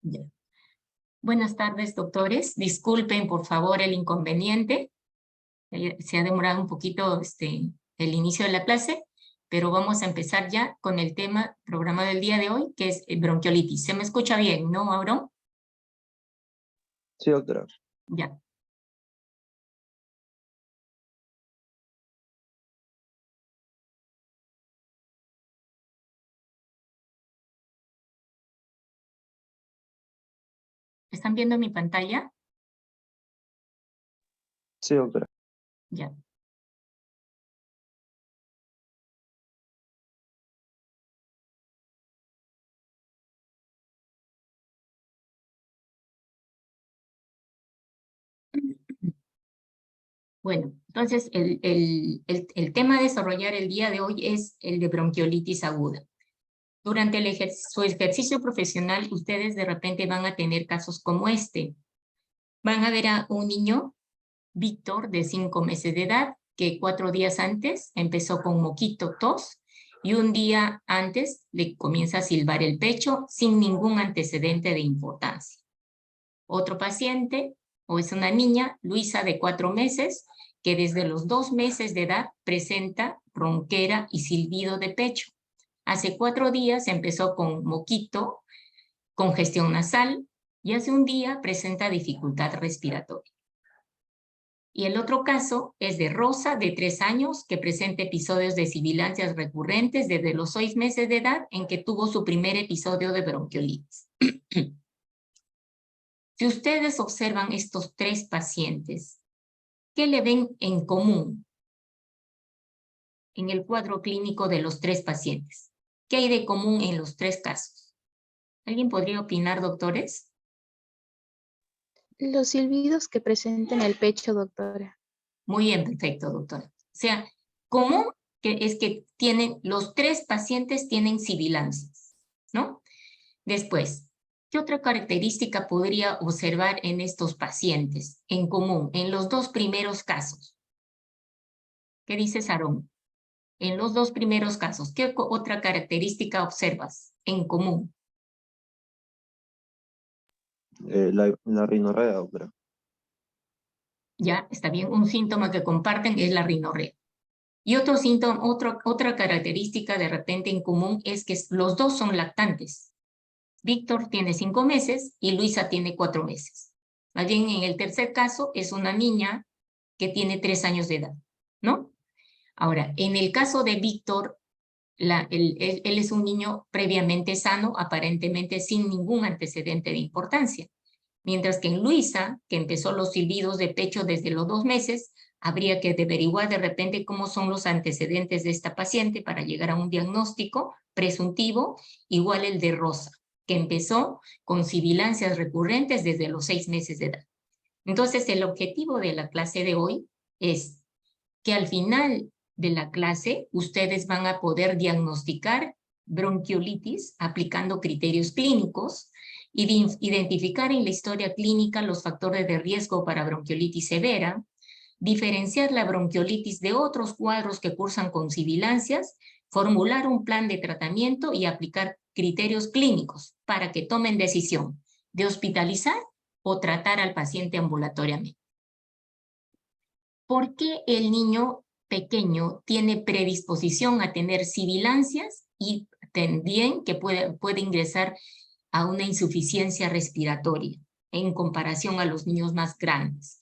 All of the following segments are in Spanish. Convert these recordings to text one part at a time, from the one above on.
Ya. Buenas tardes, doctores. Disculpen, por favor, el inconveniente. Se ha demorado un poquito el inicio de la clase, pero vamos a empezar ya con el tema programado del día de hoy, que es bronquiolitis. ¿Se me escucha bien, no, Aurón? Sí, doctora. Ya. ¿Están viendo mi pantalla? Sí, doctora. Ya. Bueno, entonces el tema a desarrollar el día de hoy es el de bronquiolitis aguda. Durante su ejercicio profesional, ustedes de repente van a tener casos como este. Van a ver a un niño, Víctor, de 5 meses de edad, que 4 días antes empezó con moquito, tos, y un día antes le comienza a silbar el pecho sin ningún antecedente de importancia. Otro paciente, o es una niña, Luisa, de 4 meses, que desde los 2 meses de edad presenta ronquera y silbido de pecho. Hace 4 días empezó con moquito, congestión nasal, y hace un día presenta dificultad respiratoria. Y el otro caso es de Rosa, de 3 años, que presenta episodios de sibilancias recurrentes desde los 6 meses de edad en que tuvo su primer episodio de bronquiolitis. Si ustedes observan estos 3 pacientes, ¿qué le ven en común en el cuadro clínico de los 3 pacientes? ¿Qué hay de común en los 3 casos? ¿Alguien podría opinar, doctores? Los silbidos que presenta en el pecho, doctora. Muy bien, perfecto, doctora. O sea, común es que los 3 pacientes tienen sibilancias, ¿no? Después, ¿qué otra característica podría observar en estos pacientes en común, en los 2 primeros casos? ¿Qué dices, Aarón? En los 2 primeros casos, ¿qué otra característica observas en común? La rinorrea, doctora. Ya, está bien, un síntoma que comparten es la rinorrea. Y otro síntoma, otra característica de repente en común es que los 2 son lactantes. Víctor tiene 5 meses y Luisa tiene 4 meses. Más bien en el tercer caso es una niña que tiene 3 años de edad, ¿no? Ahora, en el caso de Víctor, él es un niño previamente sano, aparentemente sin ningún antecedente de importancia. Mientras que en Luisa, que empezó los silbidos de pecho desde los 2 meses, habría que averiguar de repente cómo son los antecedentes de esta paciente para llegar a un diagnóstico presuntivo, igual el de Rosa, que empezó con sibilancias recurrentes desde los 6 meses de edad. Entonces, el objetivo de la clase de hoy es que al final de la clase ustedes van a poder diagnosticar bronquiolitis aplicando criterios clínicos y identificar en la historia clínica los factores de riesgo para bronquiolitis severa, diferenciar la bronquiolitis de otros cuadros que cursan con sibilancias, formular un plan de tratamiento y aplicar criterios clínicos para que tomen decisión de hospitalizar o tratar al paciente ambulatoriamente. ¿Por qué el niño pequeño tiene predisposición a tener sibilancias y también que puede ingresar a una insuficiencia respiratoria en comparación a los niños más grandes?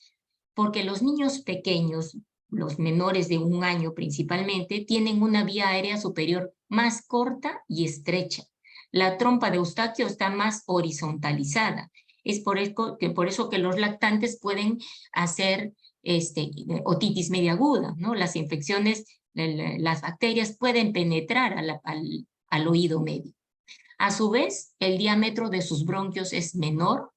Porque los niños pequeños, los menores de 1 año principalmente, tienen una vía aérea superior más corta y estrecha. La trompa de Eustaquio está más horizontalizada. Es por eso que los lactantes pueden hacer otitis media aguda, ¿no? Las infecciones, las bacterias pueden penetrar al oído medio. A su vez, el diámetro de sus bronquios es menor,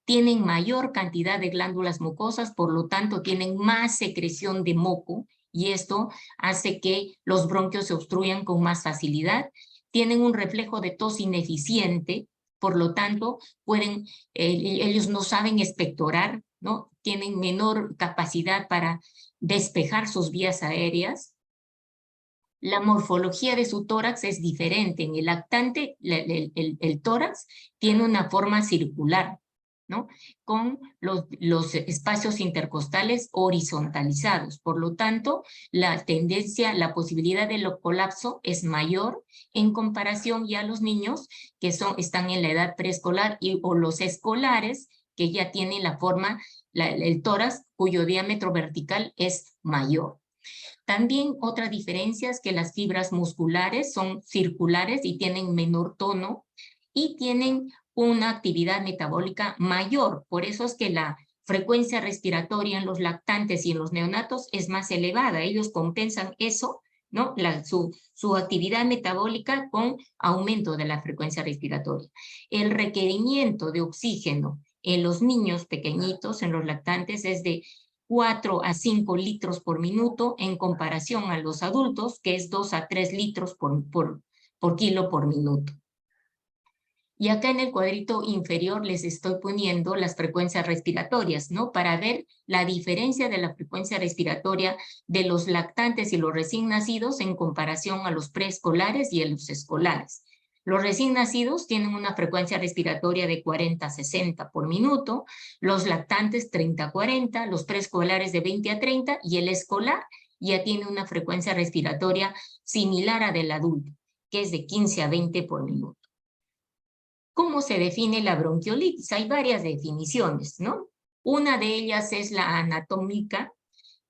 tienen mayor cantidad de glándulas mucosas, por lo tanto tienen más secreción de moco y esto hace que los bronquios se obstruyan con más facilidad, tienen un reflejo de tos ineficiente, por lo tanto ellos no saben expectorar, ¿no? Tienen menor capacidad para despejar sus vías aéreas La morfología de su tórax es diferente. En el lactante, el tórax tiene una forma circular, ¿no? Con los espacios intercostales horizontalizados. Por lo tanto, la tendencia, la posibilidad de colapso es mayor en comparación ya a los niños que están en la edad preescolar o los escolares que ya tienen la forma, el tórax cuyo diámetro vertical es mayor. También otra diferencia es que las fibras musculares son circulares y tienen menor tono y tienen una actividad metabólica mayor. Por eso es que la frecuencia respiratoria en los lactantes y en los neonatos es más elevada. Ellos compensan eso, ¿no? Su actividad metabólica con aumento de la frecuencia respiratoria. El requerimiento de oxígeno en los niños pequeñitos, en los lactantes, es de 4 a 5 litros por minuto en comparación a los adultos, que es 2 a 3 litros por kilo por minuto. Y acá en el cuadrito inferior les estoy poniendo las frecuencias respiratorias, ¿no? Para ver la diferencia de la frecuencia respiratoria de los lactantes y los recién nacidos en comparación a los preescolares y a los escolares. Los recién nacidos tienen una frecuencia respiratoria de 40 a 60 por minuto, los lactantes 30 a 40, los preescolares de 20 a 30 y el escolar ya tiene una frecuencia respiratoria similar a del adulto, que es de 15 a 20 por minuto. ¿Cómo se define la bronquiolitis? Hay varias definiciones, ¿no? Una de ellas es la anatómica,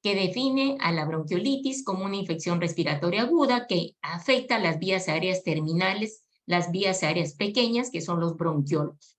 que define a la bronquiolitis como una infección respiratoria aguda que afecta las vías aéreas terminales, las vías aéreas pequeñas, que son los bronquiolos.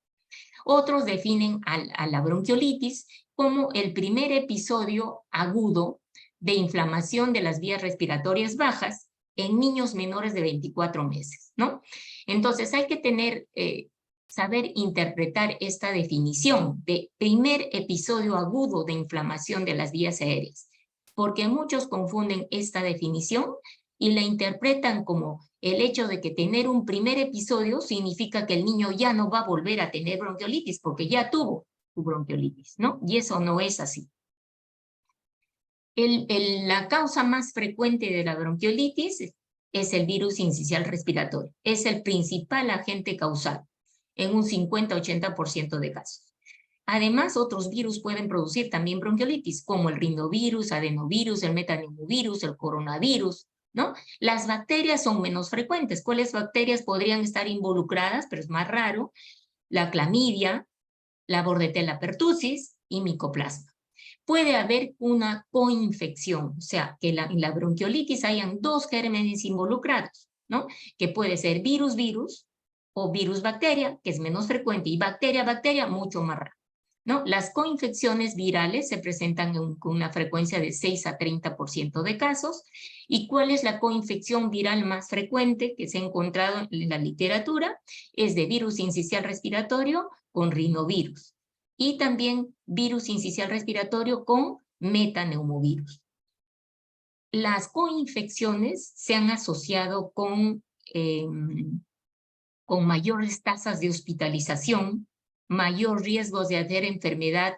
Otros definen a la bronquiolitis como el primer episodio agudo de inflamación de las vías respiratorias bajas en niños menores de 24 meses, ¿no? Entonces hay que saber interpretar esta definición de primer episodio agudo de inflamación de las vías aéreas, porque muchos confunden esta definición y la interpretan como el hecho de que tener un primer episodio significa que el niño ya no va a volver a tener bronquiolitis porque ya tuvo su bronquiolitis, ¿no? Y eso no es así. La causa más frecuente de la bronquiolitis es el virus sincicial respiratorio. Es el principal agente causal en un 50-80% de casos. Además, otros virus pueden producir también bronquiolitis, como el rinovirus, adenovirus, el metaneumovirus, el coronavirus, ¿no? Las bacterias son menos frecuentes. ¿Cuáles bacterias podrían estar involucradas? Pero es más raro. La clamidia, la Bordetella pertussis y micoplasma. Puede haber una coinfección, o sea, que en la bronquiolitis hayan dos gérmenes involucrados, ¿no? Que puede ser virus-virus o virus-bacteria, que es menos frecuente, y bacteria-bacteria, mucho más raro, ¿no? Las coinfecciones virales se presentan con una frecuencia de 6 a 30% de casos. ¿Y cuál es la coinfección viral más frecuente que se ha encontrado en la literatura? Es de virus sincicial respiratorio con rinovirus y también virus sincicial respiratorio con metaneumovirus. Las coinfecciones se han asociado con mayores tasas de hospitalización, mayor riesgo de hacer enfermedad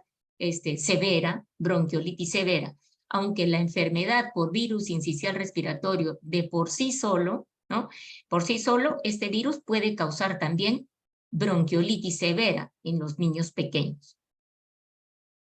severa, bronquiolitis severa, aunque la enfermedad por virus sincicial respiratorio de por sí solo, ¿no? Por sí solo, este virus puede causar también bronquiolitis severa en los niños pequeños.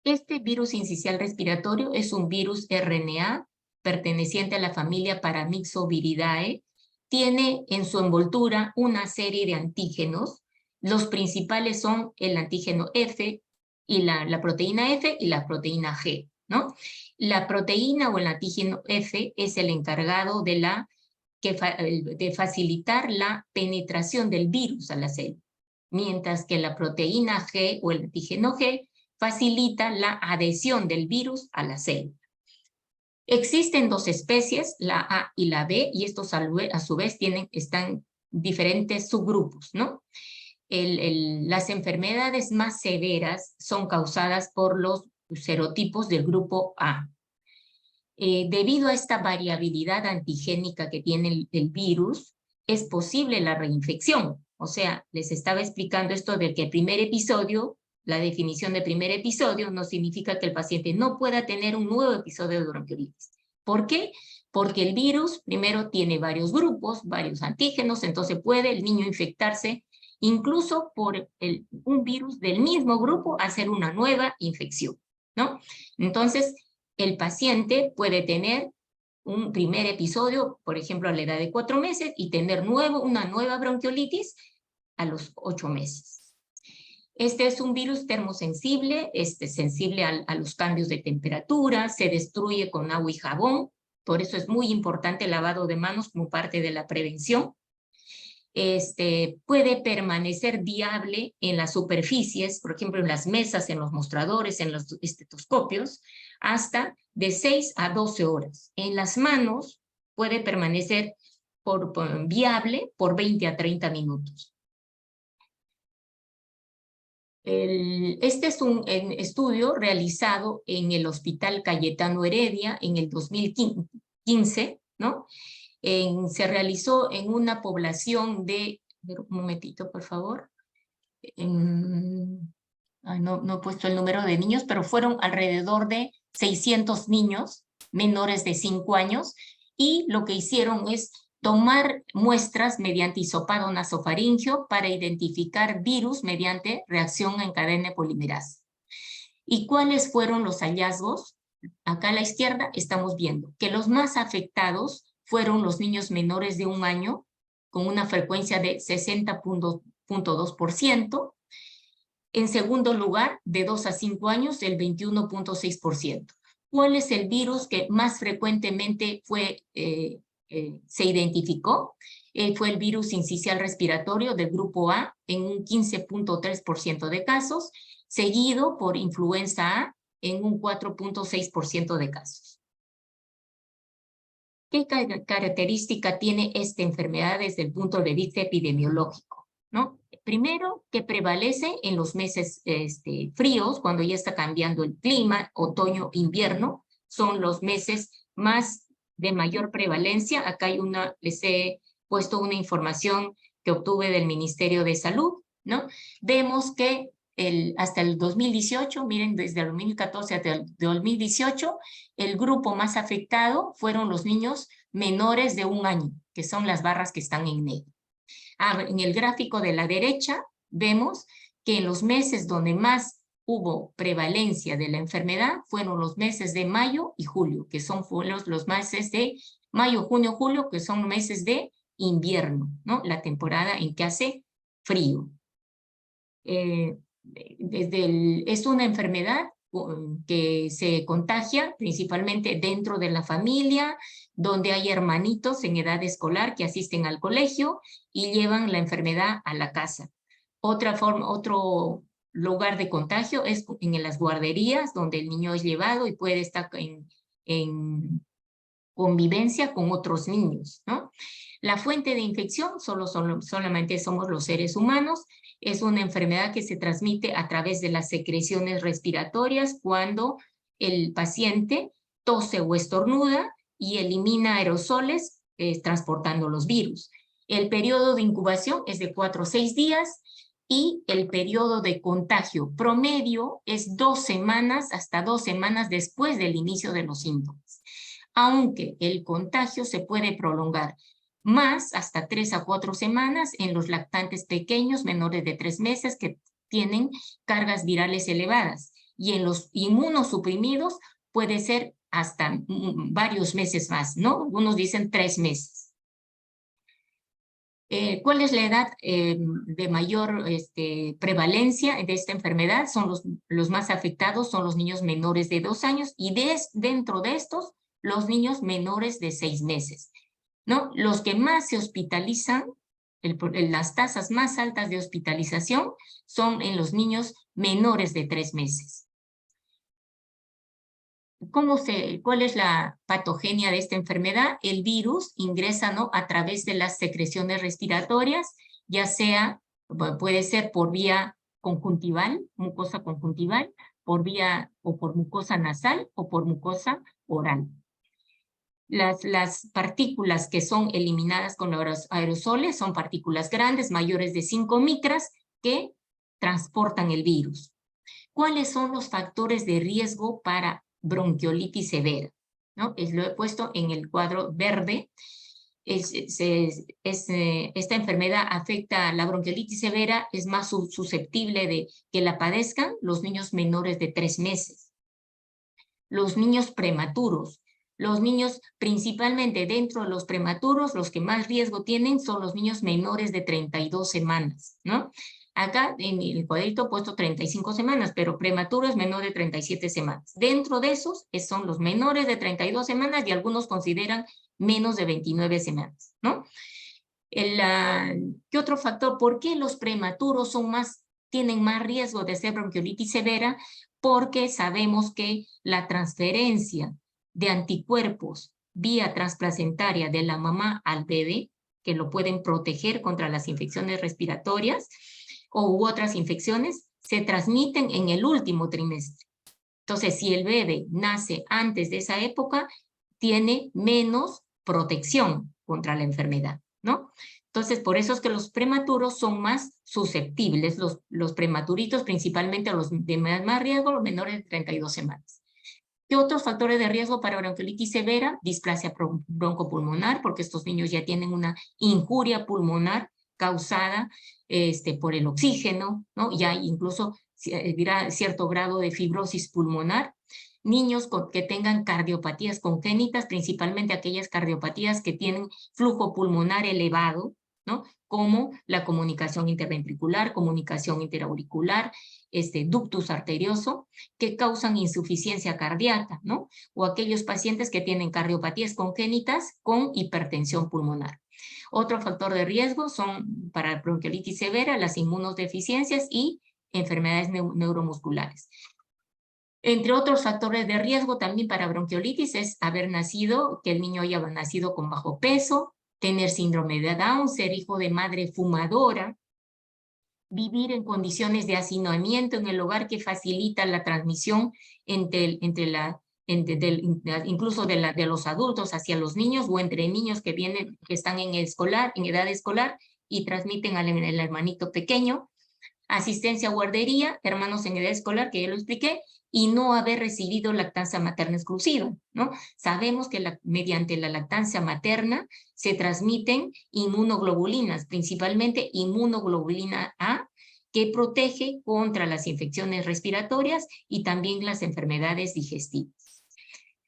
Este virus sincicial respiratorio es un virus RNA perteneciente a la familia Paramyxoviridae. Tiene en su envoltura una serie de antígenos. Los principales son el antígeno F y la proteína F y la proteína G, ¿no? La proteína o el antígeno F es el encargado de facilitar la penetración del virus a la célula, mientras que la proteína G o el antígeno G facilita la adhesión del virus a la célula. Existen dos especies, la A y la B, y estos a su vez están diferentes subgrupos, ¿no? Las enfermedades más severas son causadas por los serotipos del grupo A. Debido a esta variabilidad antigénica que tiene el virus, es posible la reinfección. O sea, les estaba explicando esto de que el primer episodio, la definición de primer episodio, no significa que el paciente no pueda tener un nuevo episodio de bronquiolitis. ¿Por qué? Porque el virus primero tiene varios grupos, varios antígenos, entonces puede el niño infectarse incluso por un virus del mismo grupo, hacer una nueva infección, ¿no? Entonces, el paciente puede tener un primer episodio, por ejemplo, a la edad de 4 meses, y tener una nueva bronquiolitis a los 8 meses. Este es un virus termosensible, sensible a los cambios de temperatura, se destruye con agua y jabón, por eso es muy importante el lavado de manos como parte de la prevención. Puede permanecer viable en las superficies, por ejemplo, en las mesas, en los mostradores, en los estetoscopios, hasta de 6 a 12 horas. En las manos puede permanecer viable por 20 a 30 minutos. Este es un estudio realizado en el Hospital Cayetano Heredia en el 2015, ¿no? Se realizó en una población de, un momentito por favor, no he puesto el número de niños, pero fueron alrededor de 600 niños menores de 5 años, y lo que hicieron es tomar muestras mediante hisopado nasofaringeo para identificar virus mediante reacción en cadena polimerasa. ¿Y cuáles fueron los hallazgos? Acá a la izquierda estamos viendo que los más afectados fueron los niños menores de 1 año, con una frecuencia de 60.2%. En segundo lugar, de 2 a 5 años, el 21.6%. ¿Cuál es el virus que más frecuentemente se identificó? Fue el virus sincicial respiratorio del grupo A en un 15.3% de casos, seguido por influenza A en un 4.6% de casos. ¿Qué característica tiene esta enfermedad desde el punto de vista epidemiológico, ¿no? Primero, que prevalece en los meses fríos, cuando ya está cambiando el clima, otoño, invierno, son los meses de mayor prevalencia. Acá les he puesto una información que obtuve del Ministerio de Salud, ¿no? Vemos que hasta el 2018, miren, desde el 2014 hasta el 2018, el grupo más afectado fueron los niños menores de 1 año, que son las barras que están en negro. En el gráfico de la derecha vemos que en los meses donde más hubo prevalencia de la enfermedad fueron los meses de mayo y julio, que son los meses de mayo, junio, julio, que son meses de invierno, ¿no? La temporada en que hace frío. Es una enfermedad que se contagia principalmente dentro de la familia, donde hay hermanitos en edad escolar que asisten al colegio y llevan la enfermedad a la casa. Otro lugar de contagio es en las guarderías, donde el niño es llevado y puede estar en convivencia con otros niños, ¿no? La fuente de infección solamente somos los seres humanos. Es una enfermedad que se transmite a través de las secreciones respiratorias cuando el paciente tose o estornuda y elimina aerosoles transportando los virus. El periodo de incubación es de 4 a 6 días y el periodo de contagio promedio es 2 semanas hasta 2 semanas después del inicio de los síntomas. Aunque el contagio se puede prolongar más hasta 3 a 4 semanas en los lactantes pequeños menores de 3 meses que tienen cargas virales elevadas, y en los inmunosuprimidos puede ser hasta varios meses más, ¿no? Algunos dicen 3 meses. ¿Cuál es la edad de mayor prevalencia de esta enfermedad? Son los más afectados son los niños menores de 2 años y dentro de estos los niños menores de 6 meses. ¿No? Los que más se hospitalizan, las tasas más altas de hospitalización son en los niños menores de 3 meses. ¿Cuál es la patogenia de esta enfermedad? El virus ingresa, ¿no?, a través de las secreciones respiratorias, ya sea, puede ser por vía conjuntival, mucosa conjuntival, por mucosa nasal o por mucosa oral. Las partículas que son eliminadas con los aerosoles son partículas grandes, mayores de 5 micras, que transportan el virus. ¿Cuáles son los factores de riesgo para bronquiolitis severa? ¿no? Lo he puesto en el cuadro verde. Esta enfermedad afecta a la bronquiolitis severa, es más susceptible de que la padezcan los niños menores de 3 meses. Los niños prematuros. Los niños, principalmente dentro de los prematuros, los que más riesgo tienen son los niños menores de 32 semanas, ¿no? Acá en el cuadrito he puesto 35 semanas, pero prematuro es menor de 37 semanas. Dentro de esos son los menores de 32 semanas y algunos consideran menos de 29 semanas, ¿no? ¿Qué otro factor? ¿Por qué los prematuros tienen más riesgo de ser bronquiolitis severa? Porque sabemos que la transferencia de anticuerpos vía transplacentaria de la mamá al bebé, que lo pueden proteger contra las infecciones respiratorias u otras infecciones, se transmiten en el último trimestre. Entonces, si el bebé nace antes de esa época, tiene menos protección contra la enfermedad, ¿no? Entonces, por eso es que los prematuros son más susceptibles, los prematuritos, principalmente los de más riesgo, los menores de 32 semanas. ¿Qué otros factores de riesgo para bronquiolitis severa? Displasia broncopulmonar, porque estos niños ya tienen una injuria pulmonar causada por el oxígeno, ¿no? Ya incluso cierto grado de fibrosis pulmonar. Niños que tengan cardiopatías congénitas, principalmente aquellas cardiopatías que tienen flujo pulmonar elevado, ¿no? Como la comunicación interventricular, comunicación interauricular, ductus arterioso, que causan insuficiencia cardíaca, ¿no? O aquellos pacientes que tienen cardiopatías congénitas con hipertensión pulmonar. Otro factor de riesgo son para bronquiolitis severa las inmunodeficiencias y enfermedades neuromusculares. Entre otros factores de riesgo también para bronquiolitis es que el niño haya nacido con bajo peso, tener síndrome de Down, ser hijo de madre fumadora, vivir en condiciones de hacinamiento en el hogar que facilita la transmisión incluso de los adultos hacia los niños o entre niños que están en edad escolar y transmiten al hermanito pequeño. Asistencia a guardería, hermanos en edad escolar, que ya lo expliqué, y no haber recibido lactancia materna exclusiva, ¿no? Sabemos que mediante la lactancia materna se transmiten inmunoglobulinas, principalmente inmunoglobulina A, que protege contra las infecciones respiratorias y también las enfermedades digestivas.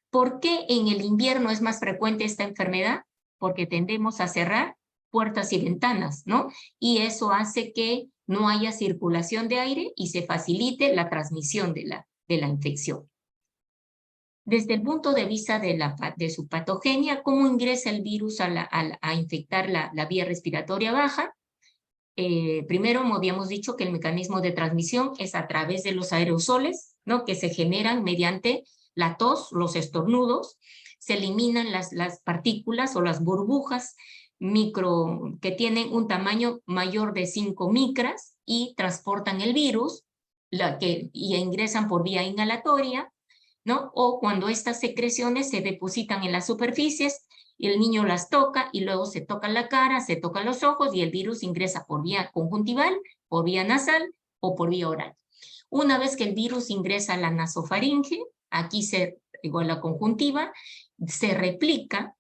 ¿Por qué en el invierno es más frecuente esta enfermedad? Porque tendemos a cerrar puertas y ventanas, ¿no? Y eso hace que no haya circulación de aire y se facilite la transmisión de la infección. Desde el punto de vista de su patogenia, ¿cómo ingresa el virus a infectar la vía respiratoria baja? Primero, como habíamos dicho, que el mecanismo de transmisión es a través de los aerosoles, ¿no? Que se generan mediante la tos, los estornudos, se eliminan las partículas o las burbujas que tienen un tamaño mayor de 5 micras y transportan el virus y ingresan por vía inhalatoria, ¿no? O cuando estas secreciones se depositan en las superficies, el niño las toca y luego se toca la cara, se tocan los ojos y el virus ingresa por vía conjuntival, por vía nasal o por vía oral. Una vez que el virus ingresa a la nasofaringe, aquí igual la conjuntiva, se replica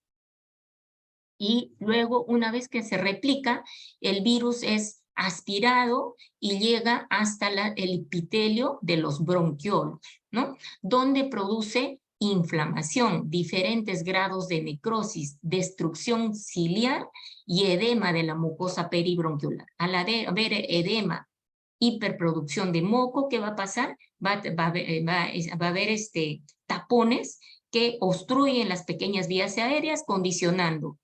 y luego una vez que se replica, el virus es aspirado y llega hasta el epitelio de los bronquiolos, ¿no? Donde produce inflamación, diferentes grados de necrosis, destrucción ciliar y edema de la mucosa peribronquiolar. Al haber edema, hiperproducción de moco, ¿qué va a pasar? Va a haber tapones que obstruyen las pequeñas vías aéreas, condicionando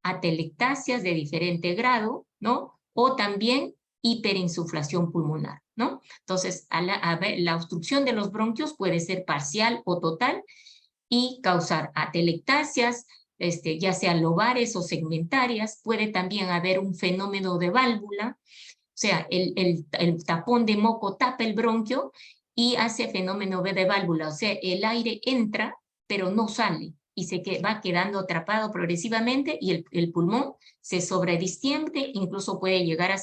atelectasias de diferente grado, ¿no? O también hiperinsuflación pulmonar, ¿no? Entonces, la obstrucción de los bronquios puede ser parcial o total y causar atelectasias, ya sean lobares o segmentarias. Puede también haber un fenómeno de válvula, o sea, el tapón de moco tapa el bronquio y hace fenómeno de válvula, o sea, el aire entra, pero no sale, y va quedando atrapado progresivamente y el pulmón se sobredistiende, incluso puede llegar a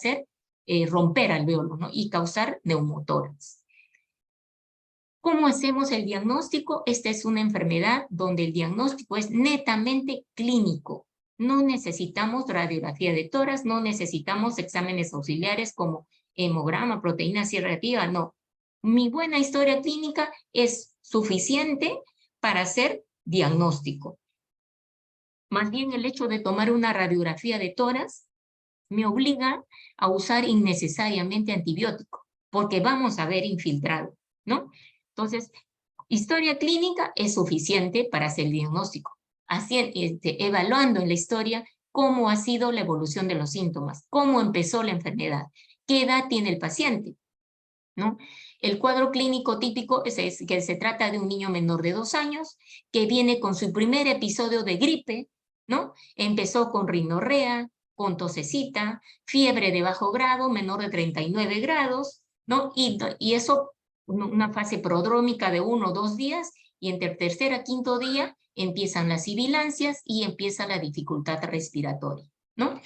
romper alvéolos, ¿no? Y causar neumotórax. ¿Cómo hacemos el diagnóstico? Esta es una enfermedad donde el diagnóstico es netamente clínico. No necesitamos radiografía de tórax, no necesitamos exámenes auxiliares como hemograma, proteína C reactiva, no. Mi buena historia clínica es suficiente para hacer diagnóstico. Más bien el hecho de tomar una radiografía de tórax me obliga a usar innecesariamente antibiótico, porque vamos a ver infiltrado, ¿no? Entonces, historia clínica es suficiente para hacer el diagnóstico, evaluando en la historia cómo ha sido la evolución de los síntomas, cómo empezó la enfermedad, qué edad tiene el paciente, ¿no? El cuadro clínico típico es que se trata de un niño menor de 2 años que viene con su primer episodio de gripe, ¿no? Empezó con rinorrea, con tosecita, fiebre de bajo grado, menor de 39 grados, ¿no? Y eso, una fase prodrómica de 1 o 2 días, y entre el tercer a quinto día empiezan las sibilancias y empieza la dificultad respiratoria, ¿no?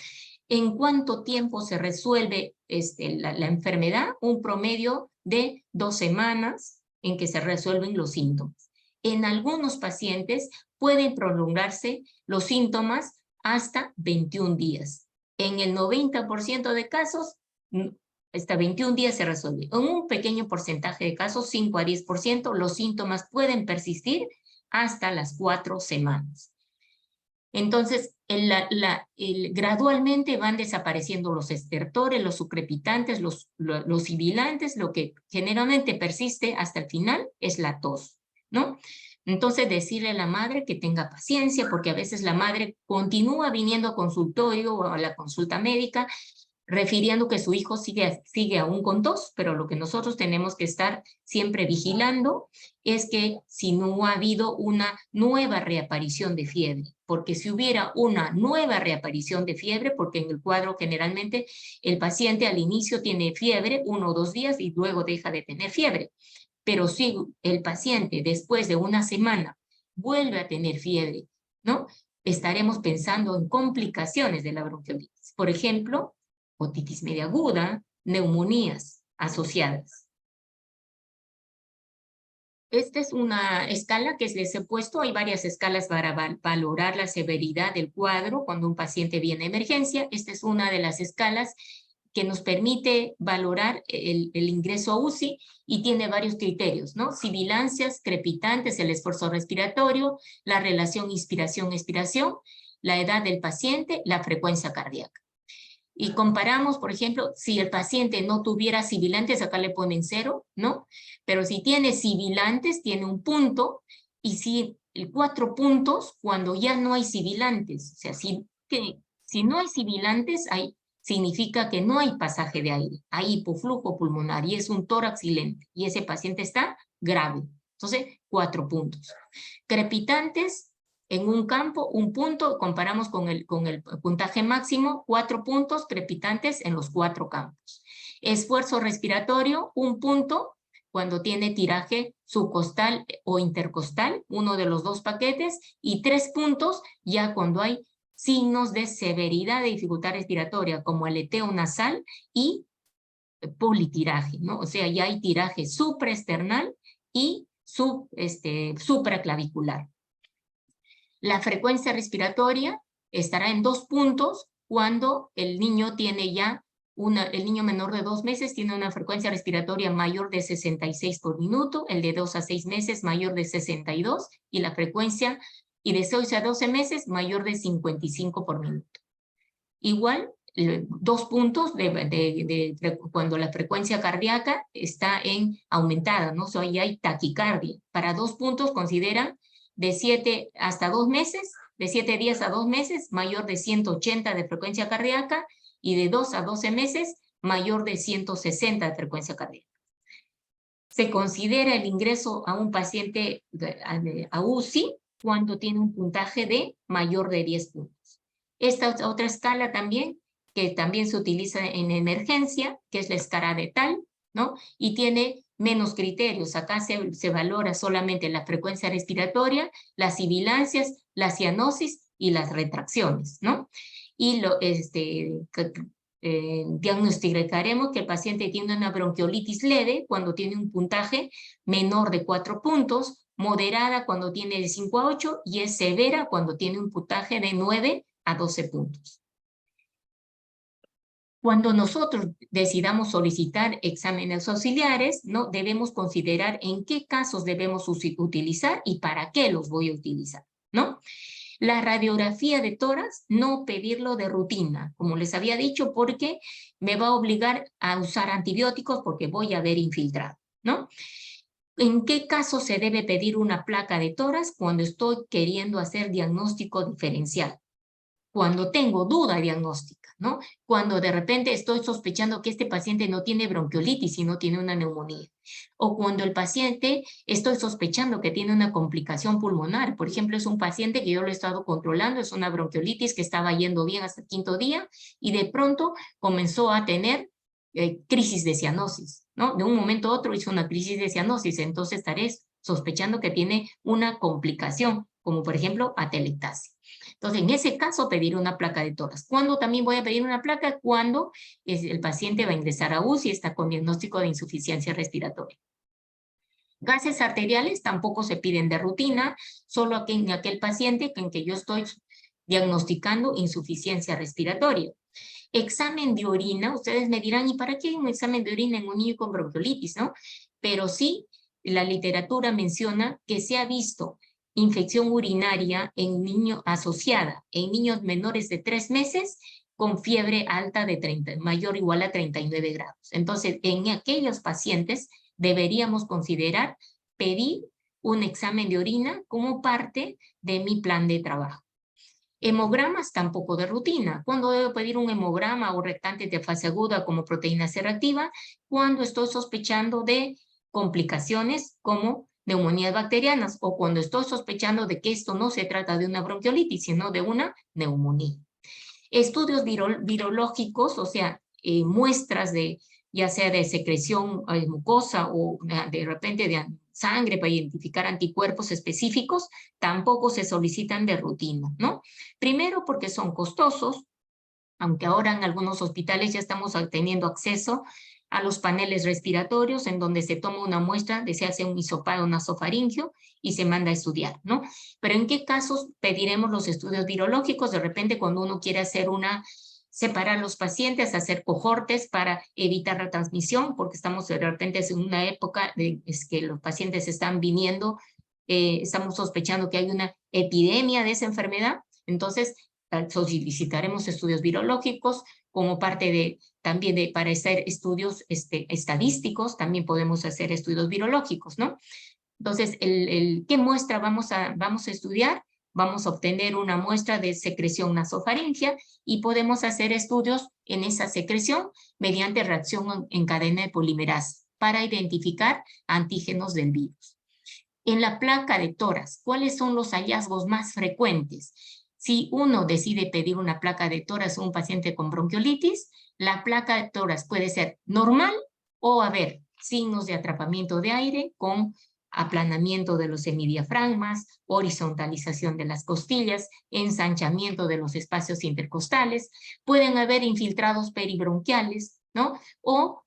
¿En cuánto tiempo se resuelve la enfermedad? Un promedio de 2 semanas en que se resuelven los síntomas. En algunos pacientes pueden prolongarse los síntomas hasta 21 días. En el 90% de casos, hasta 21 días se resuelve. En un pequeño porcentaje de casos, 5 a 10%, los síntomas pueden persistir hasta las 4 semanas. Entonces, gradualmente van desapareciendo los estertores, los sucrepitantes, los sibilantes. Lo que generalmente persiste hasta el final es la tos, ¿no? Entonces, decirle a la madre que tenga paciencia, porque a veces la madre continúa viniendo a consultorio o a la consulta médica, refiriendo que su hijo sigue aún con tos, pero lo que nosotros tenemos que estar siempre vigilando es que si no ha habido una nueva reaparición de fiebre, porque si hubiera una nueva reaparición de fiebre, porque en el cuadro generalmente el paciente al inicio tiene fiebre 1 o 2 días y luego deja de tener fiebre, pero si el paciente después de una semana vuelve a tener fiebre, ¿no? Estaremos pensando en complicaciones de la bronquiolitis. Por ejemplo, otitis media aguda, neumonías asociadas. Esta es una escala que les he puesto. Hay varias escalas para valorar la severidad del cuadro cuando un paciente viene a emergencia. Esta es una de las escalas que nos permite valorar el ingreso a UCI y tiene varios criterios, ¿no? Sibilancias, crepitantes, el esfuerzo respiratorio, la relación inspiración-expiración, la edad del paciente, la frecuencia cardíaca. Y comparamos, por ejemplo, si el paciente no tuviera sibilantes, acá le ponen 0, ¿no? Pero si tiene sibilantes, tiene un punto, y si 4 puntos cuando ya no hay sibilantes. O sea, si no hay sibilantes, significa que no hay pasaje de aire, hay hipoflujo pulmonar y es un tórax silente, y ese paciente está grave. Entonces, 4 puntos. Crepitantes, en un campo, 1 punto, comparamos con el puntaje máximo, 4 puntos crepitantes en los 4 campos. Esfuerzo respiratorio, 1 punto, cuando tiene tiraje subcostal o intercostal, uno de los 2 paquetes, y 3 puntos ya cuando hay signos de severidad de dificultad respiratoria, como aleteo nasal y politiraje, ¿no? O sea, ya hay tiraje supraesternal y supraclavicular. La frecuencia respiratoria estará en 2 puntos cuando el niño tiene ya el niño menor de 2 meses tiene una frecuencia respiratoria mayor de 66 por minuto, el de 2 a 6 meses mayor de 62, y la frecuencia, y de 6 a 12 meses mayor de 55 por minuto. Igual, 2 puntos cuando la frecuencia cardíaca está aumentada, ¿no? O sea, ya hay taquicardia. Para 2 puntos considera de 7 hasta 2 meses, de 7 días a 2 meses, mayor de 180 de frecuencia cardíaca, y de 2 a 12 meses, mayor de 160 de frecuencia cardíaca. Se considera el ingreso a un paciente a UCI cuando tiene un puntaje de mayor de 10 puntos. Esta otra escala también, que también se utiliza en emergencia, que es la escala de Tal, ¿no? Y tiene menos criterios. Acá se valora solamente la frecuencia respiratoria, las sibilancias, la cianosis y las retracciones, ¿no? Y diagnosticaremos que el paciente tiene una bronquiolitis leve cuando tiene un puntaje menor de 4 puntos, moderada cuando tiene de 5 a 8 y es severa cuando tiene un puntaje de 9 a 12 puntos. Cuando nosotros decidamos solicitar exámenes auxiliares, ¿no? Debemos considerar en qué casos debemos utilizar y para qué los voy a utilizar, ¿no? La radiografía de tórax, no pedirlo de rutina, como les había dicho, porque me va a obligar a usar antibióticos porque voy a haber infiltrado, ¿no? ¿En qué caso se debe pedir una placa de tórax? Cuando estoy queriendo hacer diagnóstico diferencial. Cuando tengo duda diagnóstica, ¿no? Cuando de repente estoy sospechando que este paciente no tiene bronquiolitis, sino tiene una neumonía. O cuando el paciente estoy sospechando que tiene una complicación pulmonar. Por ejemplo, es un paciente que yo lo he estado controlando, es una bronquiolitis que estaba yendo bien hasta el 5.º día y de pronto comenzó a tener crisis de cianosis, ¿no? De un momento a otro hizo una crisis de cianosis, entonces estaré sospechando que tiene una complicación, como por ejemplo atelectasia. Entonces, en ese caso, pedir una placa de tórax. ¿Cuándo también voy a pedir una placa? Cuando el paciente va a ingresar a UCI y está con diagnóstico de insuficiencia respiratoria. Gases arteriales tampoco se piden de rutina, solo en aquel paciente en que yo estoy diagnosticando insuficiencia respiratoria. Examen de orina, ustedes me dirán, ¿y para qué hay un examen de orina en un niño con bronquiolitis, no? Pero sí, la literatura menciona que se ha visto infección urinaria en niños asociada en niños menores de 3 meses con fiebre alta de 30, mayor o igual a 39 grados. Entonces, en aquellos pacientes deberíamos considerar pedir un examen de orina como parte de mi plan de trabajo. Hemogramas tampoco de rutina. ¿Cuándo debo pedir un hemograma o reactantes de fase aguda como proteína C reactiva? Cuando estoy sospechando de complicaciones como neumonías bacterianas o cuando estoy sospechando de que esto no se trata de una bronquiolitis, sino de una neumonía. Estudios virológicos, o sea, muestras de, ya sea de secreción mucosa o de repente de sangre para identificar anticuerpos específicos, tampoco se solicitan de rutina, ¿no? Primero porque son costosos, aunque ahora en algunos hospitales ya estamos teniendo acceso a los paneles respiratorios en donde se toma una muestra, se hace un hisopado nasofaringio y se manda a estudiar, ¿no? Pero ¿en qué casos pediremos los estudios virológicos? De repente cuando uno quiere hacer separar los pacientes, hacer cohortes para evitar la transmisión, porque estamos de repente en una época es que los pacientes están viniendo, estamos sospechando que hay una epidemia de esa enfermedad, entonces solicitaremos estudios virológicos como parte también para hacer estudios estadísticos, también podemos hacer estudios virológicos, ¿no? Entonces, ¿qué muestra vamos a estudiar? Vamos a obtener una muestra de secreción nasofaringea y podemos hacer estudios en esa secreción mediante reacción en cadena de polimerasa para identificar antígenos del virus. En la placa de tórax, ¿cuáles son los hallazgos más frecuentes? Si uno decide pedir una placa de tórax a un paciente con bronquiolitis, la placa de tórax puede ser normal o haber signos de atrapamiento de aire con aplanamiento de los semidiafragmas, horizontalización de las costillas, ensanchamiento de los espacios intercostales, pueden haber infiltrados peribronquiales, ¿no? O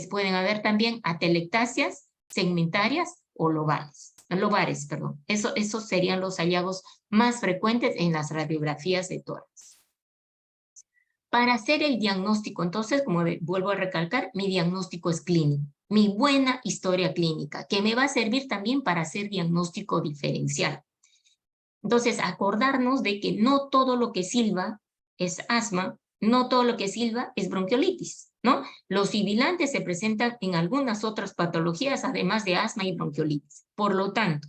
pueden haber también atelectasias segmentarias o lobares, perdón. Esos serían los hallazgos más frecuentes en las radiografías de tórax. Para hacer el diagnóstico, entonces, como vuelvo a recalcar, mi diagnóstico es clínico, mi buena historia clínica, que me va a servir también para hacer diagnóstico diferencial. Entonces, acordarnos de que no todo lo que silba es asma, no todo lo que silba es bronquiolitis, ¿no? Los sibilantes se presentan en algunas otras patologías, además de asma y bronquiolitis. Por lo tanto,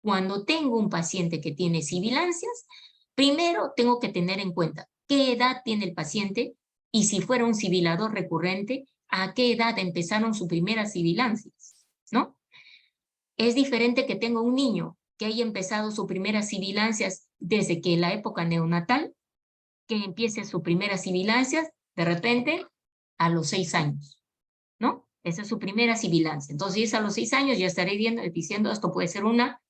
cuando tengo un paciente que tiene sibilancias, primero tengo que tener en cuenta qué edad tiene el paciente y si fuera un sibilador recurrente, a qué edad empezaron sus primeras sibilancias, ¿no? Es diferente que tenga un niño que haya empezado sus primeras sibilancias desde que la época neonatal, que empiece sus primeras sibilancias de repente a los 6 años, ¿no? Esa es su primera sibilancia. Entonces, si es a los 6 años, ya estaré diciendo esto puede ser una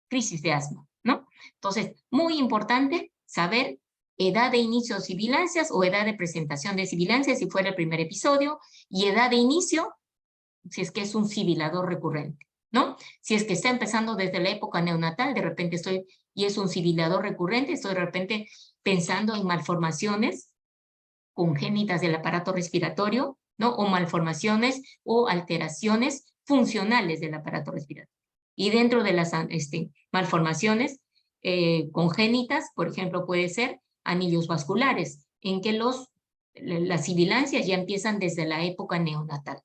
crisis de asma, ¿no? Entonces, muy importante saber edad de inicio de sibilancias o edad de presentación de sibilancias si fuera el primer episodio, y edad de inicio si es que es un sibilador recurrente, ¿no? Si es que está empezando desde la época neonatal, de repente y es un sibilador recurrente, estoy de repente pensando en malformaciones congénitas del aparato respiratorio, ¿no? O malformaciones o alteraciones funcionales del aparato respiratorio. Y dentro de las malformaciones congénitas, por ejemplo, puede ser anillos vasculares, en que las sibilancias ya empiezan desde la época neonatal.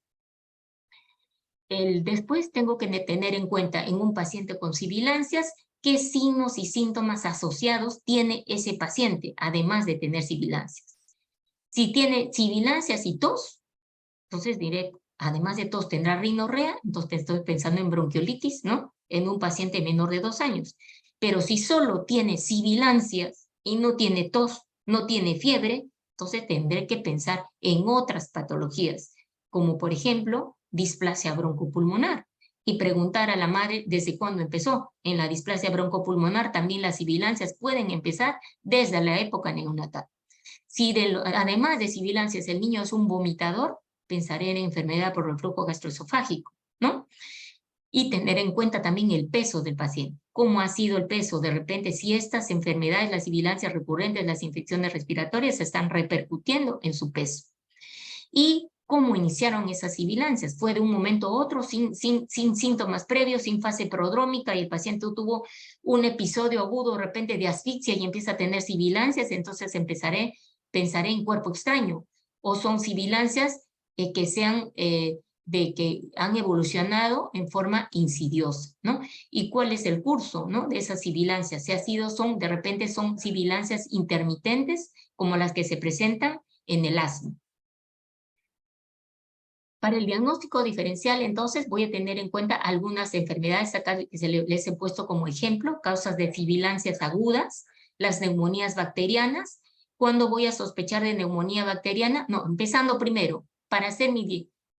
Después tengo que tener en cuenta en un paciente con sibilancias qué signos y síntomas asociados tiene ese paciente, además de tener sibilancias. Si tiene sibilancias y tos, entonces diré, además de tos, tendrá rinorrea, entonces estoy pensando en bronquiolitis, ¿no? En un paciente menor de 2 años. Pero si solo tiene sibilancias y no tiene tos, no tiene fiebre, entonces tendré que pensar en otras patologías, como por ejemplo, displasia broncopulmonar. Y preguntar a la madre desde cuándo empezó. En la displasia broncopulmonar también las sibilancias pueden empezar desde la época neonatal. Si además de sibilancias el niño es un vomitador, pensaré en enfermedad por reflujo gastroesofágico, ¿no? Y tener en cuenta también el peso del paciente. ¿Cómo ha sido el peso? De repente, si estas enfermedades, las sibilancias recurrentes, las infecciones respiratorias, están repercutiendo en su peso. Y cómo iniciaron esas sibilancias. Fue de un momento a otro, sin síntomas previos, sin fase prodrómica, y el paciente tuvo un episodio agudo de repente de asfixia y empieza a tener sibilancias, entonces pensaré en cuerpo extraño. O son sibilancias que han evolucionado en forma insidiosa, ¿no? ¿Y cuál es el curso, ¿no? De esas sibilancias? De repente son sibilancias intermitentes, como las que se presentan en el asma. Para el diagnóstico diferencial, entonces, voy a tener en cuenta algunas enfermedades acá que les he puesto como ejemplo, causas de sibilancias agudas, las neumonías bacterianas. ¿Cuándo voy a sospechar de neumonía bacteriana? No, empezando primero, para hacer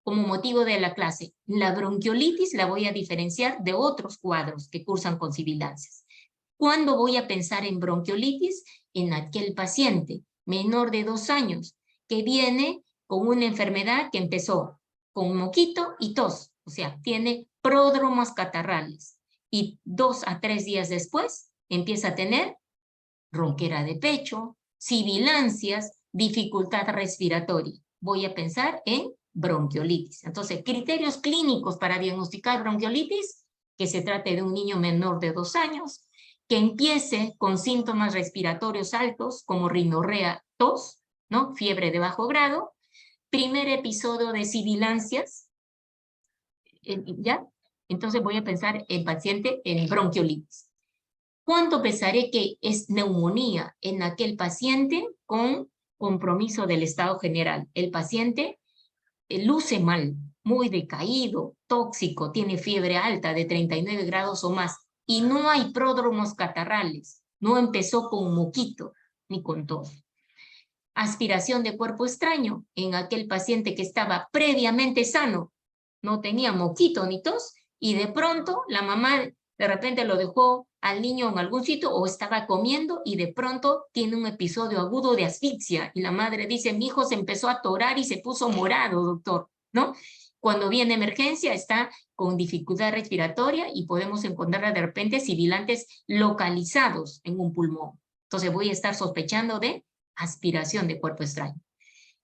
como motivo de la clase, la bronquiolitis la voy a diferenciar de otros cuadros que cursan con sibilancias. ¿Cuándo voy a pensar en bronquiolitis? En aquel paciente menor de 2 años que viene con una enfermedad que empezó con moquito y tos, o sea, tiene pródromos catarrales, y 2 a 3 días después empieza a tener ronquera de pecho, sibilancias, dificultad respiratoria. Voy a pensar en bronquiolitis. Entonces, criterios clínicos para diagnosticar bronquiolitis, que se trate de un niño menor de 2 años, que empiece con síntomas respiratorios altos, como rinorrea, tos, ¿no? Fiebre de bajo grado, primer episodio de sibilancias, ¿ya? Entonces voy a pensar en paciente en bronquiolitis. ¿Cuándo pensaré que es neumonía? En aquel paciente con compromiso del estado general. El paciente luce mal, muy decaído, tóxico, tiene fiebre alta de 39 grados o más, y no hay pródromos catarrales, no empezó con moquito ni con tos. Aspiración de cuerpo extraño en aquel paciente que estaba previamente sano, no tenía moquito ni tos, y de pronto la mamá de repente lo dejó al niño en algún sitio o estaba comiendo y de pronto tiene un episodio agudo de asfixia y la madre dice, mi hijo se empezó a atorar y se puso morado, doctor, ¿no? Cuando viene emergencia está con dificultad respiratoria y podemos encontrar de repente sibilantes localizados en un pulmón. Entonces voy a estar sospechando de aspiración de cuerpo extraño.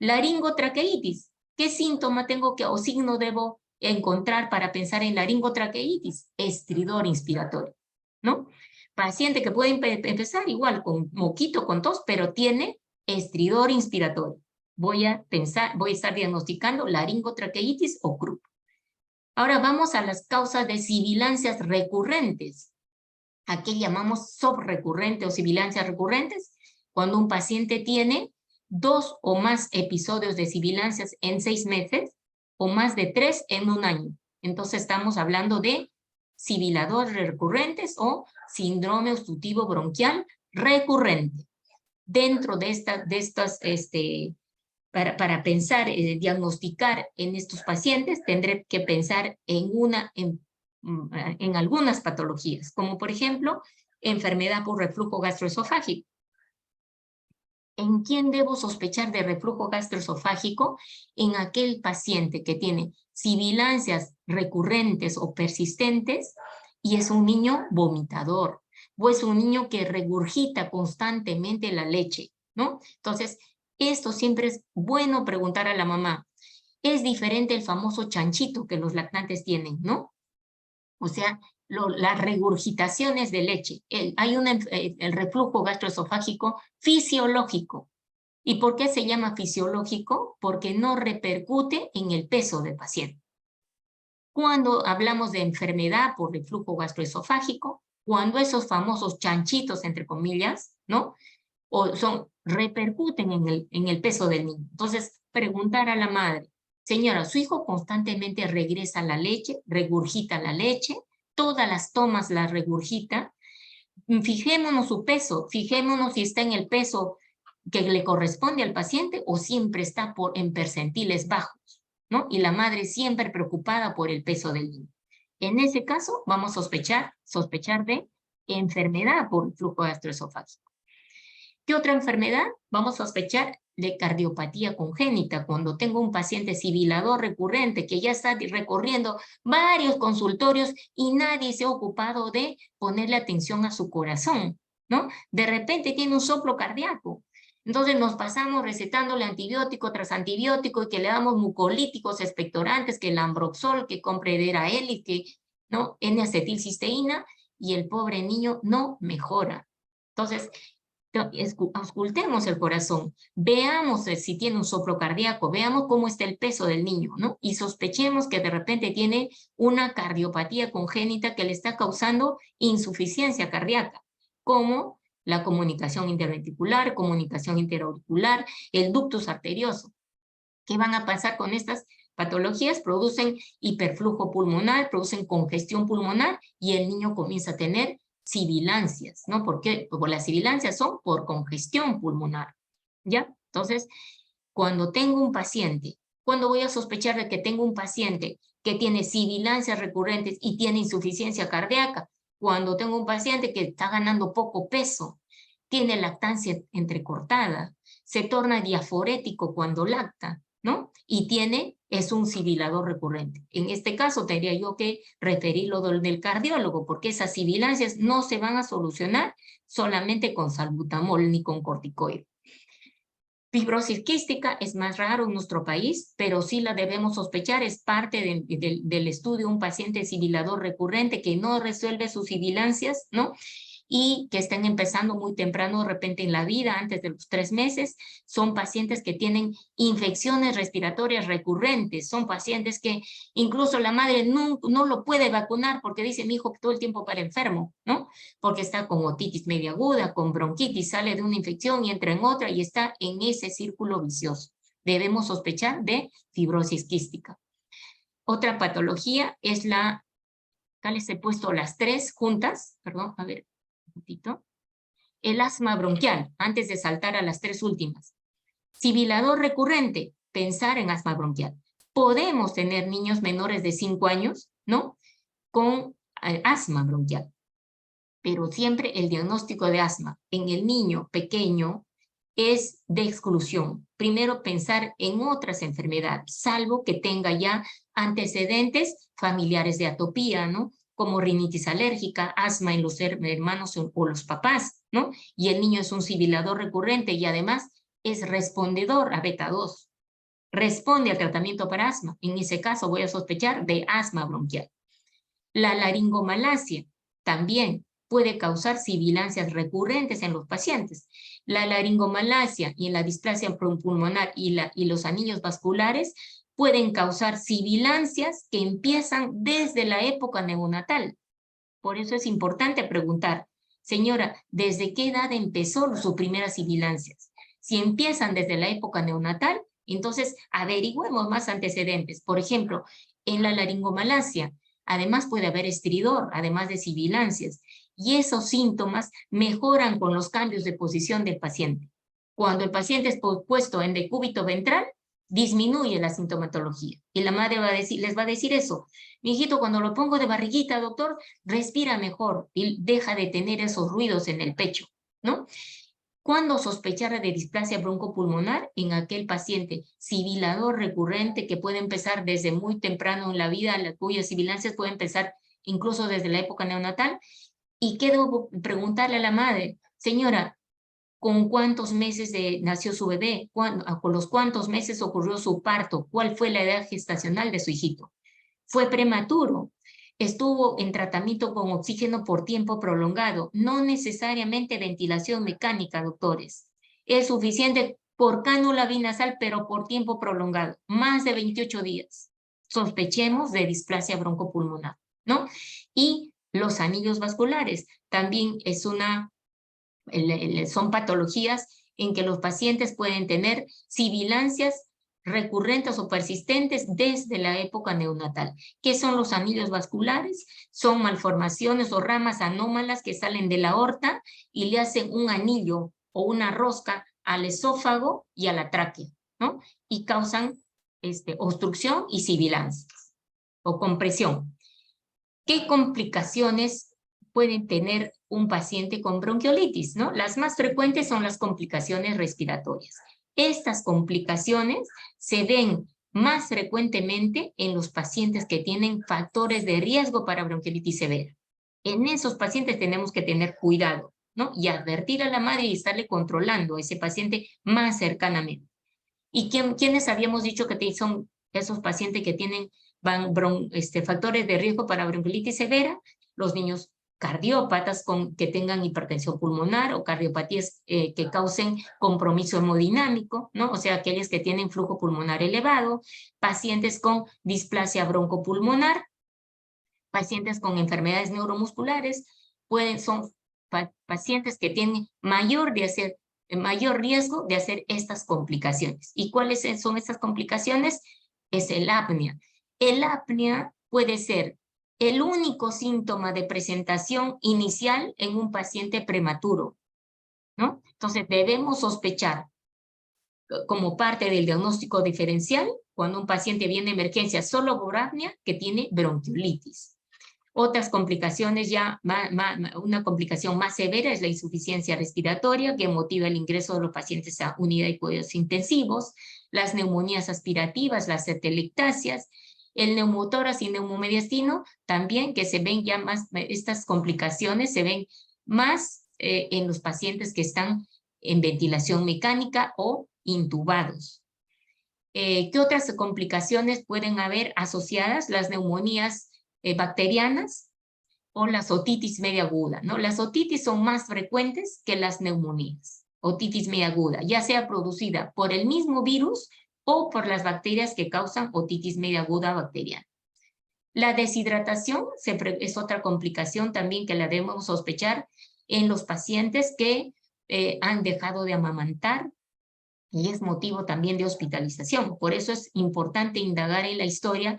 Laringotraqueitis. ¿Qué síntoma o signo debo encontrar para pensar en laringotraqueitis? Estridor inspiratorio, ¿no? Paciente que puede empezar igual con moquito, con tos, pero tiene estridor inspiratorio. Voy a estar diagnosticando laringotraqueitis o CRUP. Ahora vamos a las causas de sibilancias recurrentes. ¿A qué llamamos subrecurrente o sibilancias recurrentes? Cuando un paciente tiene 2 o más episodios de sibilancias en 6 meses o más de 3 en 1 año. Entonces estamos hablando de sibiladores recurrentes o síndrome obstructivo bronquial recurrente. Dentro de estas, para pensar, diagnosticar en estos pacientes, tendré que pensar en algunas patologías, como por ejemplo, enfermedad por reflujo gastroesofágico. ¿En quién debo sospechar de reflujo gastroesofágico? En aquel paciente que tiene sibilancias recurrentes o persistentes y es un niño vomitador, o es un niño que regurgita constantemente la leche, ¿no? Entonces, esto siempre es bueno preguntar a la mamá. Es diferente el famoso chanchito que los lactantes tienen, ¿no? O sea, las regurgitaciones de leche. Hay el reflujo gastroesofágico fisiológico. ¿Y por qué se llama fisiológico? Porque no repercute en el peso del paciente. Cuando hablamos de enfermedad por reflujo gastroesofágico, cuando esos famosos chanchitos, entre comillas, ¿no? Repercuten en el peso del niño. Entonces, preguntar a la madre, señora, su hijo constantemente regresa la leche, regurgita la leche, todas las tomas la regurgita. Fijémonos su peso, fijémonos si está en el peso que le corresponde al paciente o siempre está en percentiles bajos, ¿no? Y la madre siempre preocupada por el peso del niño. En ese caso, vamos a sospechar de enfermedad por flujo gastroesofágico. ¿Qué otra enfermedad? Vamos a sospechar de cardiopatía congénita. Cuando tengo un paciente sibilador recurrente que ya está recorriendo varios consultorios y nadie se ha ocupado de ponerle atención a su corazón, ¿no? De repente tiene un soplo cardíaco. Entonces nos pasamos recetándole antibiótico tras antibiótico y que le damos mucolíticos expectorantes, que el Ambroxol, que Comprederael, que ¿no? N-acetilcisteína, y el pobre niño no mejora. Entonces, auscultemos el corazón, veamos si tiene un soplo cardíaco, veamos cómo está el peso del niño, ¿no? Y sospechemos que de repente tiene una cardiopatía congénita que le está causando insuficiencia cardíaca, como la comunicación interventricular, comunicación interauricular, el ductus arterioso. ¿Qué van a pasar con estas patologías? Producen hiperflujo pulmonar, producen congestión pulmonar y el niño comienza a tener sibilancias, ¿no? ¿Por qué? Porque las sibilancias son por congestión pulmonar, ¿ya? Entonces, cuando tengo un paciente, cuando voy a sospechar de que tengo un paciente que tiene sibilancias recurrentes y tiene insuficiencia cardíaca, cuando tengo un paciente que está ganando poco peso, tiene lactancia entrecortada, se torna diaforético cuando lacta, ¿no? Y es un sibilador recurrente. En este caso tendría yo que referirlo del cardiólogo, porque esas sibilancias no se van a solucionar solamente con salbutamol ni con corticoide. Fibrosis quística es más raro en nuestro país, pero sí la debemos sospechar, es parte del estudio, un paciente sibilador recurrente que no resuelve sus sibilancias, ¿no? Y que están empezando muy temprano de repente en la vida, antes de los 3 meses, son pacientes que tienen infecciones respiratorias recurrentes, son pacientes que incluso la madre no lo puede vacunar porque dice, mi hijo todo el tiempo para enfermo, ¿no? Porque está con otitis media aguda, con bronquitis, sale de una infección y entra en otra y está en ese círculo vicioso. Debemos sospechar de fibrosis quística. Otra patología es acá les he puesto las 3 juntas, perdón, a ver, el asma bronquial, antes de saltar a las 3 últimas. Sibilador recurrente, pensar en asma bronquial. Podemos tener niños menores de 5 años, ¿no? Con asma bronquial. Pero siempre el diagnóstico de asma en el niño pequeño es de exclusión. Primero pensar en otras enfermedades, salvo que tenga ya antecedentes familiares de atopía, ¿no? Como rinitis alérgica, asma en los hermanos o los papás, ¿no? Y el niño es un sibilador recurrente y además es respondedor a beta 2. Responde al tratamiento para asma. En ese caso voy a sospechar de asma bronquial. La laringomalacia también puede causar sibilancias recurrentes en los pacientes. La laringomalacia y la displasia pulmonar y los anillos vasculares pueden causar sibilancias que empiezan desde la época neonatal. Por eso es importante preguntar, señora, ¿desde qué edad empezó sus primeras sibilancias? Si empiezan desde la época neonatal, entonces averigüemos más antecedentes. Por ejemplo, en la laringomalacia, además puede haber estridor, además de sibilancias, y esos síntomas mejoran con los cambios de posición del paciente. Cuando el paciente es puesto en decúbito ventral, disminuye la sintomatología. Y la madre les va a decir eso. Mi hijito, cuando lo pongo de barriguita, doctor, respira mejor y deja de tener esos ruidos en el pecho, ¿no? ¿Cuándo sospechar de displasia broncopulmonar? En aquel paciente sibilador recurrente que puede empezar desde muy temprano en la vida, cuyas sibilancias pueden empezar incluso desde la época neonatal. ¿Y qué debo preguntarle a la madre? Señora, ¿con cuántos meses nació su bebé? ¿Con los cuántos meses ocurrió su parto? ¿Cuál fue la edad gestacional de su hijito? ¿Fue prematuro? ¿Estuvo en tratamiento con oxígeno por tiempo prolongado? No necesariamente ventilación mecánica, doctores. Es suficiente por cánula binasal, pero por tiempo prolongado, más de 28 días. Sospechemos de displasia broncopulmonar, ¿no? Y los anillos vasculares también es son patologías en que los pacientes pueden tener sibilancias recurrentes o persistentes desde la época neonatal. ¿Qué son los anillos vasculares? Son malformaciones o ramas anómalas que salen de la aorta y le hacen un anillo o una rosca al esófago y a la tráquea, ¿no? Y causan obstrucción y sibilancias o compresión. ¿Qué complicaciones pueden tener un paciente con bronquiolitis, ¿no? Las más frecuentes son las complicaciones respiratorias. Estas complicaciones se ven más frecuentemente en los pacientes que tienen factores de riesgo para bronquiolitis severa. En esos pacientes tenemos que tener cuidado, ¿no? Y advertir a la madre y estarle controlando a ese paciente más cercanamente. ¿Y quiénes habíamos dicho que son esos pacientes que tienen factores de riesgo para bronquiolitis severa? Los niños cardiópatas que tengan hipertensión pulmonar o cardiopatías que causen compromiso hemodinámico, ¿no? O sea, aquellos que tienen flujo pulmonar elevado, pacientes con displasia broncopulmonar, pacientes con enfermedades neuromusculares, son pacientes que tienen mayor riesgo de hacer estas complicaciones. ¿Y cuáles son estas complicaciones? Es el apnea. El apnea puede ser el único síntoma de presentación inicial en un paciente prematuro, ¿no? Entonces debemos sospechar como parte del diagnóstico diferencial cuando un paciente viene a emergencia solo por apnea que tiene bronquiolitis. Otras complicaciones una complicación más severa es la insuficiencia respiratoria que motiva el ingreso de los pacientes a unidad de cuidados intensivos, las neumonías aspirativas, las atelectasias, el neumotórax y neumomediastino también que se ven ya más, estas complicaciones se ven más en los pacientes que están en ventilación mecánica o intubados. ¿Qué otras complicaciones pueden haber asociadas? Las neumonías bacterianas o las otitis media aguda, ¿no? Las otitis son más frecuentes que las neumonías. Otitis media aguda, ya sea producida por el mismo virus o por las bacterias que causan otitis media aguda bacteriana. La deshidratación es otra complicación también que la debemos sospechar en los pacientes que han dejado de amamantar y es motivo también de hospitalización. Por eso es importante indagar en la historia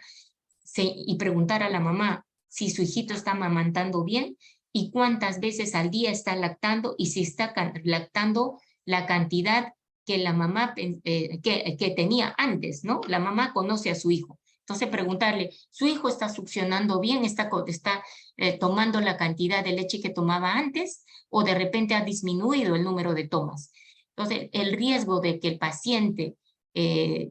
y preguntar a la mamá si su hijito está amamantando bien y cuántas veces al día está lactando y si está lactando la cantidad que la mamá que tenía antes, ¿no? La mamá conoce a su hijo. Entonces preguntarle, ¿su hijo está succionando bien? ¿Está tomando la cantidad de leche que tomaba antes? ¿O de repente ha disminuido el número de tomas? Entonces, el riesgo de que el paciente que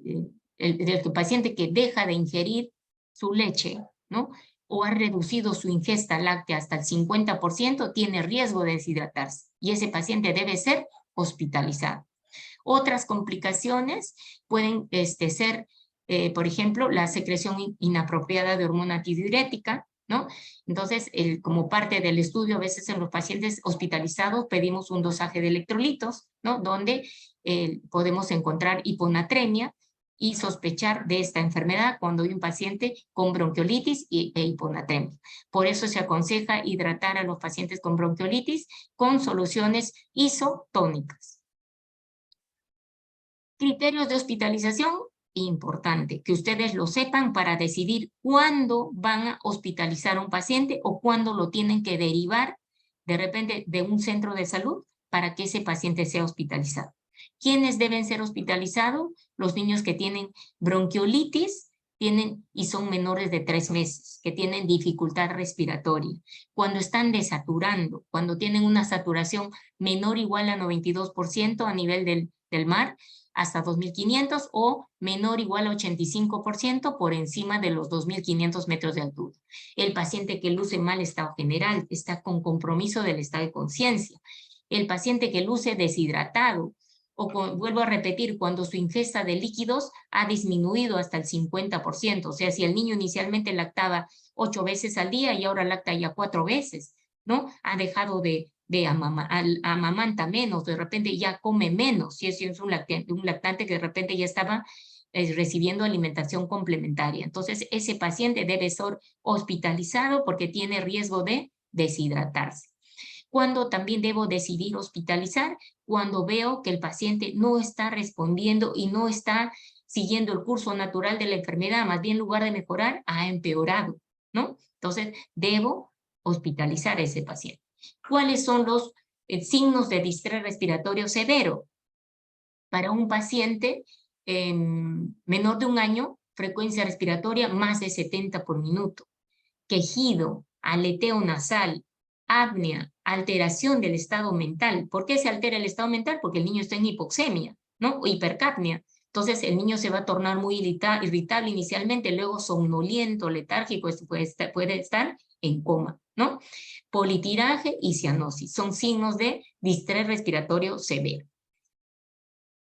deja de ingerir su leche, ¿no? O ha reducido su ingesta láctea hasta el 50%, tiene riesgo de deshidratarse y ese paciente debe ser hospitalizado. Otras complicaciones pueden ser, por ejemplo, la secreción inapropiada de hormona antidiurética, ¿no? Entonces, como parte del estudio, a veces en los pacientes hospitalizados pedimos un dosaje de electrolitos, ¿no? Donde podemos encontrar hiponatremia y sospechar de esta enfermedad cuando hay un paciente con bronquiolitis e hiponatremia. Por eso se aconseja hidratar a los pacientes con bronquiolitis con soluciones isotónicas. Criterios de hospitalización, importante que ustedes lo sepan para decidir cuándo van a hospitalizar a un paciente o cuándo lo tienen que derivar de repente de un centro de salud para que ese paciente sea hospitalizado. ¿Quiénes deben ser hospitalizados? Los niños que tienen bronquiolitis y son menores de 3 meses, que tienen dificultad respiratoria, cuando están desaturando, cuando tienen una saturación menor o igual a 92% a nivel del mar, hasta 2.500 o menor o igual a 85% por encima de los 2.500 metros de altura. El paciente que luce mal estado general está con compromiso del estado de conciencia. El paciente que luce deshidratado, vuelvo a repetir, cuando su ingesta de líquidos ha disminuido hasta el 50%, o sea, si el niño inicialmente lactaba 8 veces al día y ahora lacta ya 4 veces, ¿no? Ha dejado de amamanta menos, de repente ya come menos, si es un lactante que de repente ya estaba recibiendo alimentación complementaria. Entonces, ese paciente debe ser hospitalizado porque tiene riesgo de deshidratarse. Cuando también debo decidir hospitalizar, cuando veo que el paciente no está respondiendo y no está siguiendo el curso natural de la enfermedad, más bien en lugar de mejorar, ha empeorado, ¿no? Entonces, debo hospitalizar a ese paciente. ¿Cuáles son los signos de distrés respiratorio severo? Para un paciente menor de 1 año, frecuencia respiratoria más de 70 por minuto, quejido, aleteo nasal, apnea, alteración del estado mental. ¿Por qué se altera el estado mental? Porque el niño está en hipoxemia, ¿no? O hipercapnia. Entonces el niño se va a tornar muy irritable inicialmente, luego somnoliento, letárgico, puede estar en coma, ¿no? Politiraje y cianosis son signos de distrés respiratorio severo.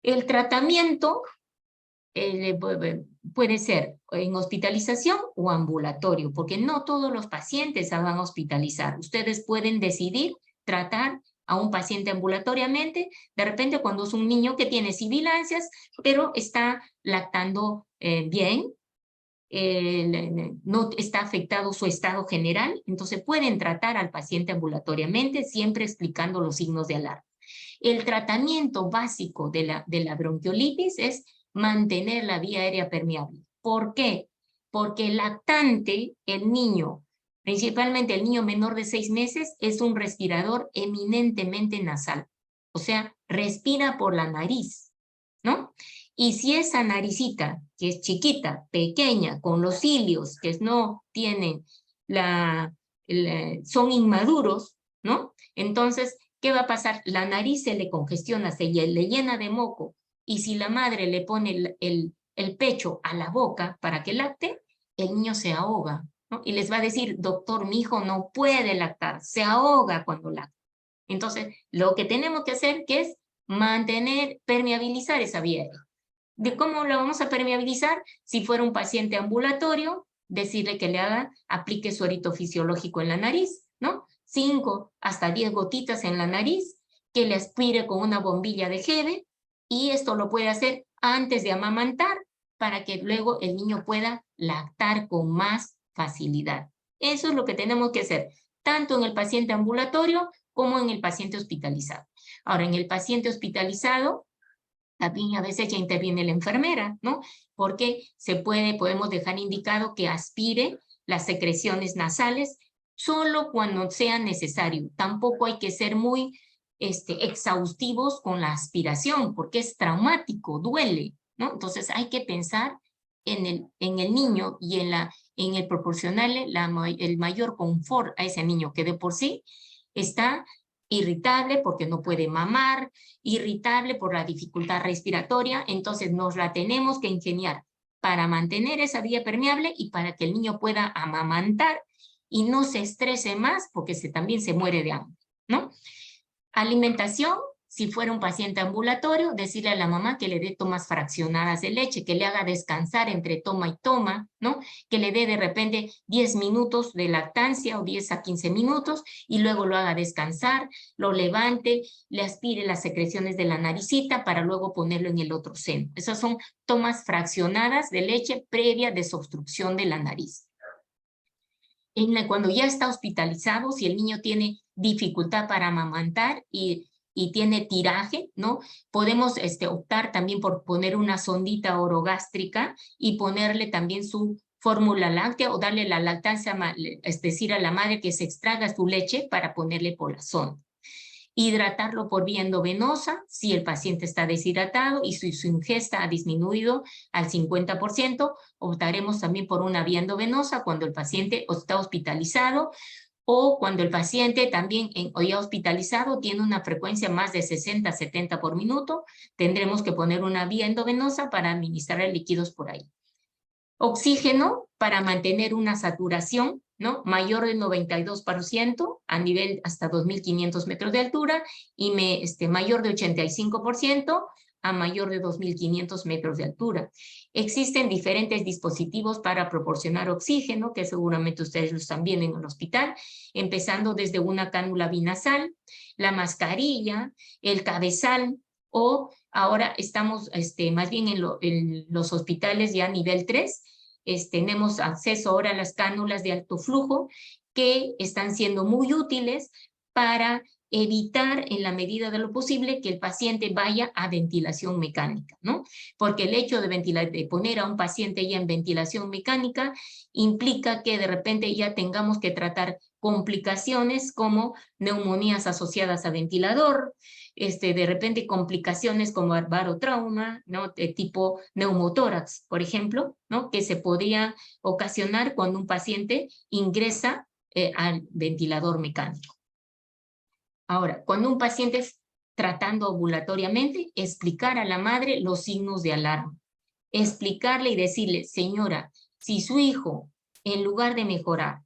El tratamiento puede ser en hospitalización o ambulatorio, porque no todos los pacientes se van a hospitalizar. Ustedes pueden decidir tratar a un paciente ambulatoriamente, de repente cuando es un niño que tiene sibilancias, pero está lactando bien, no está afectado su estado general, entonces pueden tratar al paciente ambulatoriamente, siempre explicando los signos de alarma. El tratamiento básico de la bronquiolitis es mantener la vía aérea permeable. ¿Por qué? Porque el lactante, el niño, principalmente el niño menor de 6 meses, es un respirador eminentemente nasal. O sea, respira por la nariz, ¿no? Y si esa naricita, que es chiquita, pequeña, con los cilios que no tienen son inmaduros, ¿no? Entonces, ¿qué va a pasar? La nariz se le congestiona, le llena de moco, y si la madre le pone el pecho a la boca para que lacte, el niño se ahoga, ¿no? Y les va a decir, doctor, mi hijo no puede lactar, se ahoga cuando lacta. Entonces, lo que tenemos que hacer que es permeabilizar esa vía aérea. ¿De cómo lo vamos a permeabilizar? Si fuera un paciente ambulatorio, decirle que aplique suerito fisiológico en la nariz, ¿no? 5 hasta 10 gotitas en la nariz, que le aspire con una bombilla de Hebe, y esto lo puede hacer antes de amamantar para que luego el niño pueda lactar con más facilidad. Eso es lo que tenemos que hacer, tanto en el paciente ambulatorio como en el paciente hospitalizado. Ahora, en el paciente hospitalizado, también a veces ya interviene la enfermera, ¿no? Porque podemos dejar indicado que aspire las secreciones nasales solo cuando sea necesario. Tampoco hay que ser muy exhaustivos con la aspiración, porque es traumático, duele, ¿no? Entonces hay que pensar en el niño y en el proporcionarle el mayor confort a ese niño, que de por sí está irritable porque no puede mamar, irritable por la dificultad respiratoria, entonces nos la tenemos que ingeniar para mantener esa vía permeable y para que el niño pueda amamantar y no se estrese más porque también se muere de hambre, ¿no? Alimentación, si fuera un paciente ambulatorio, decirle a la mamá que le dé tomas fraccionadas de leche, que le haga descansar entre toma y toma, ¿no? Que le dé de repente 10 minutos de lactancia o 10 a 15 minutos y luego lo haga descansar, lo levante, le aspire las secreciones de la naricita para luego ponerlo en el otro seno. Esas son tomas fraccionadas de leche previa desobstrucción de la nariz. Cuando ya está hospitalizado, si el niño tiene dificultad para amamantar y tiene tiraje, ¿no? Podemos optar también por poner una sondita orogástrica y ponerle también su fórmula láctea o darle la lactancia, es decir, a la madre que se extraiga su leche para ponerle por la sonda. Hidratarlo por vía endovenosa si el paciente está deshidratado y su ingesta ha disminuido al 50%. Optaremos también por una vía endovenosa cuando el paciente está hospitalizado o cuando el paciente también ya hospitalizado tiene una frecuencia más de 60-70 por minuto. Tendremos que poner una vía endovenosa para administrar líquidos por ahí. Oxígeno para mantener una saturación, ¿no?, mayor del 92% a nivel hasta 2.500 metros de altura y mayor de 85% a mayor de 2.500 metros de altura. Existen diferentes dispositivos para proporcionar oxígeno, que seguramente ustedes lo están viendo en el hospital, empezando desde una cánula binasal, la mascarilla, el cabezal, o ahora estamos más bien en los hospitales ya nivel 3, tenemos acceso ahora a las cánulas de alto flujo que están siendo muy útiles para evitar en la medida de lo posible que el paciente vaya a ventilación mecánica, ¿no? Porque el hecho de poner a un paciente ya en ventilación mecánica implica que de repente ya tengamos que tratar complicaciones como neumonías asociadas a ventilador, de repente complicaciones como barotrauma, ¿no?, de tipo neumotórax, por ejemplo, ¿no?, que se podría ocasionar cuando un paciente ingresa al ventilador mecánico. Ahora, cuando un paciente es tratando ambulatoriamente, explicar a la madre los signos de alarma. Explicarle y decirle, señora, si su hijo, en lugar de mejorar,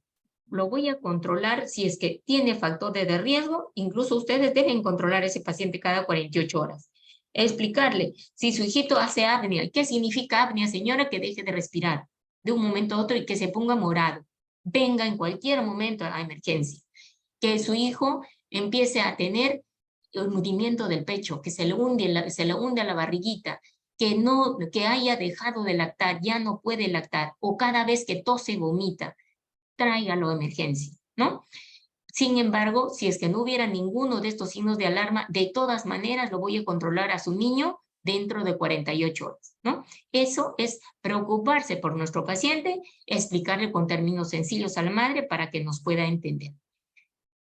lo voy a controlar si es que tiene factores de riesgo, incluso ustedes deben controlar a ese paciente cada 48 horas. Explicarle, si su hijito hace apnea, ¿qué significa apnea, señora? Que deje de respirar de un momento a otro y que se ponga morado. Venga en cualquier momento a emergencia. Que su hijo empiece a tener el hundimiento del pecho, que se le hunde la barriguita, que haya dejado de lactar, ya no puede lactar, o cada vez que tose vomita, tráigalo a emergencia, ¿no? Sin embargo, si es que no hubiera ninguno de estos signos de alarma, de todas maneras lo voy a controlar a su niño dentro de 48 horas, ¿no? Eso es preocuparse por nuestro paciente, explicarle con términos sencillos a la madre para que nos pueda entender.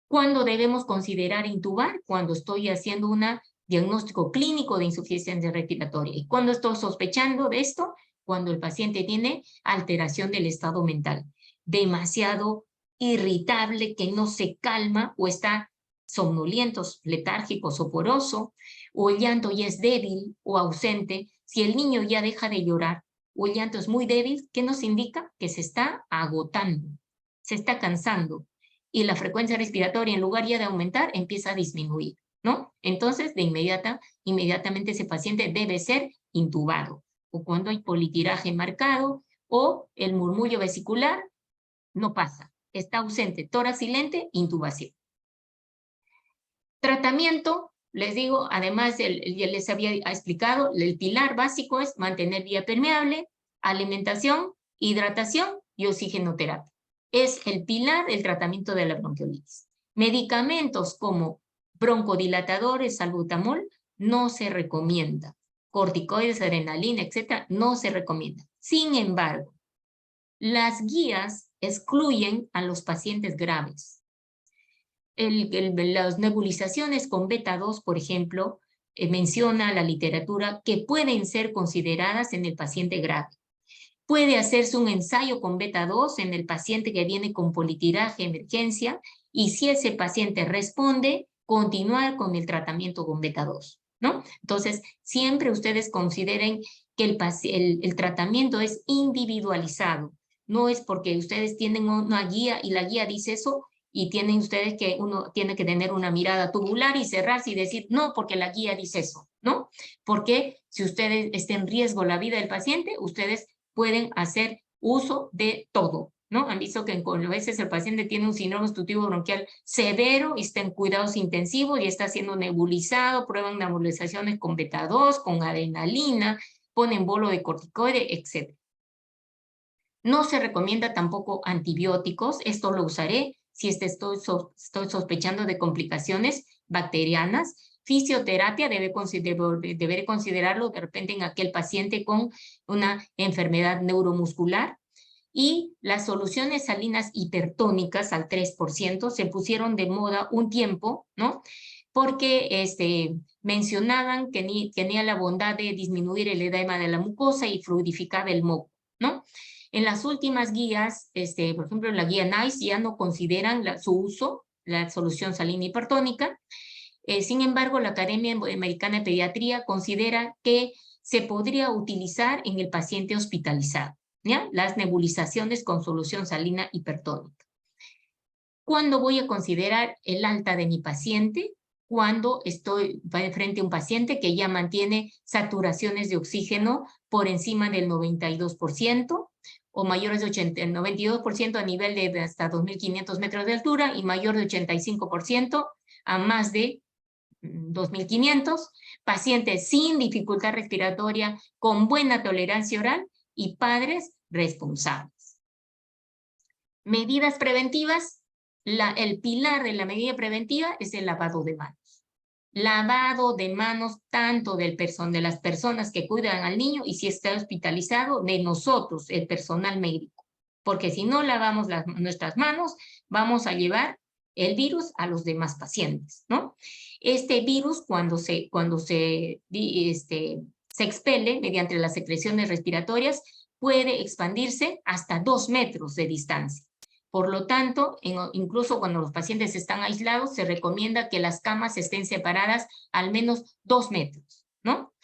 ¿Cuándo debemos considerar intubar? Cuando estoy haciendo un diagnóstico clínico de insuficiencia respiratoria. ¿Y cuándo estoy sospechando de esto? Cuando el paciente tiene alteración del estado mental, demasiado irritable, que no se calma o está somnoliento, letárgico, soporoso, o el llanto ya es débil o ausente. Si el niño ya deja de llorar o el llanto es muy débil, ¿qué nos indica? Que se está agotando, se está cansando. Y la frecuencia respiratoria, en lugar ya de aumentar, empieza a disminuir, ¿no? Entonces, inmediatamente ese paciente debe ser intubado. O cuando hay politiraje marcado o el murmullo vesicular, no pasa. Está ausente, tórax silente, intubación. Tratamiento, les digo, además, ya les había explicado, el pilar básico es mantener vía permeable, alimentación, hidratación y oxigenoterapia. Es el pilar del tratamiento de la bronquiolitis. Medicamentos como broncodilatadores, salbutamol, no se recomienda. Corticoides, adrenalina, etcétera, no se recomienda. Sin embargo, las guías excluyen a los pacientes graves. Las nebulizaciones con beta 2, por ejemplo, menciona la literatura que pueden ser consideradas en el paciente grave. Puede hacerse un ensayo con beta 2 en el paciente que viene con politiraje, emergencia, y si ese paciente responde, continuar con el tratamiento con beta 2, ¿no? Entonces, siempre ustedes consideren que el tratamiento es individualizado. No es porque ustedes tienen una guía y la guía dice eso, y tienen ustedes que uno tiene que tener una mirada tubular y cerrarse y decir, no, porque la guía dice eso, ¿no? Porque si ustedes están en riesgo la vida del paciente, ustedes pueden hacer uso de todo, ¿no? Han visto que a veces el paciente tiene un síndrome obstructivo bronquial severo y está en cuidados intensivos y está siendo nebulizado, prueban nebulizaciones con beta 2, con adrenalina, ponen bolo de corticoide, etc. No se recomienda tampoco antibióticos, esto lo usaré si estoy sospechando de complicaciones bacterianas. Fisioterapia deberé considerarlo de repente en aquel paciente con una enfermedad neuromuscular. Y las soluciones salinas hipertónicas al 3% se pusieron de moda un tiempo, ¿no? porque mencionaban que tenía la bondad de disminuir el edema de la mucosa y fluidificar el moco, ¿no? En las últimas guías, por ejemplo, en la guía NICE ya no consideran su uso, la solución salina hipertónica. Sin embargo, la Academia Americana de Pediatría considera que se podría utilizar en el paciente hospitalizado, ¿ya? Las nebulizaciones con solución salina hipertónica. ¿Cuándo voy a considerar el alta de mi paciente? Cuando estoy frente a un paciente que ya mantiene saturaciones de oxígeno por encima del 92% o mayores de 92% a nivel de hasta 2.500 metros de altura y mayor de 85% a más de 2.500, pacientes sin dificultad respiratoria, con buena tolerancia oral y padres responsables. Medidas preventivas. El pilar de la medida preventiva es el lavado de manos. Lavado de manos tanto de las personas que cuidan al niño y si está hospitalizado, de nosotros, el personal médico. Porque si no lavamos nuestras manos, vamos a llevar el virus a los demás pacientes, ¿no? Este virus, cuando se expele mediante las secreciones respiratorias, puede expandirse hasta 2 metros de distancia. Por lo tanto, incluso cuando los pacientes están aislados, se recomienda que las camas estén separadas al menos 2 metros, ¿no?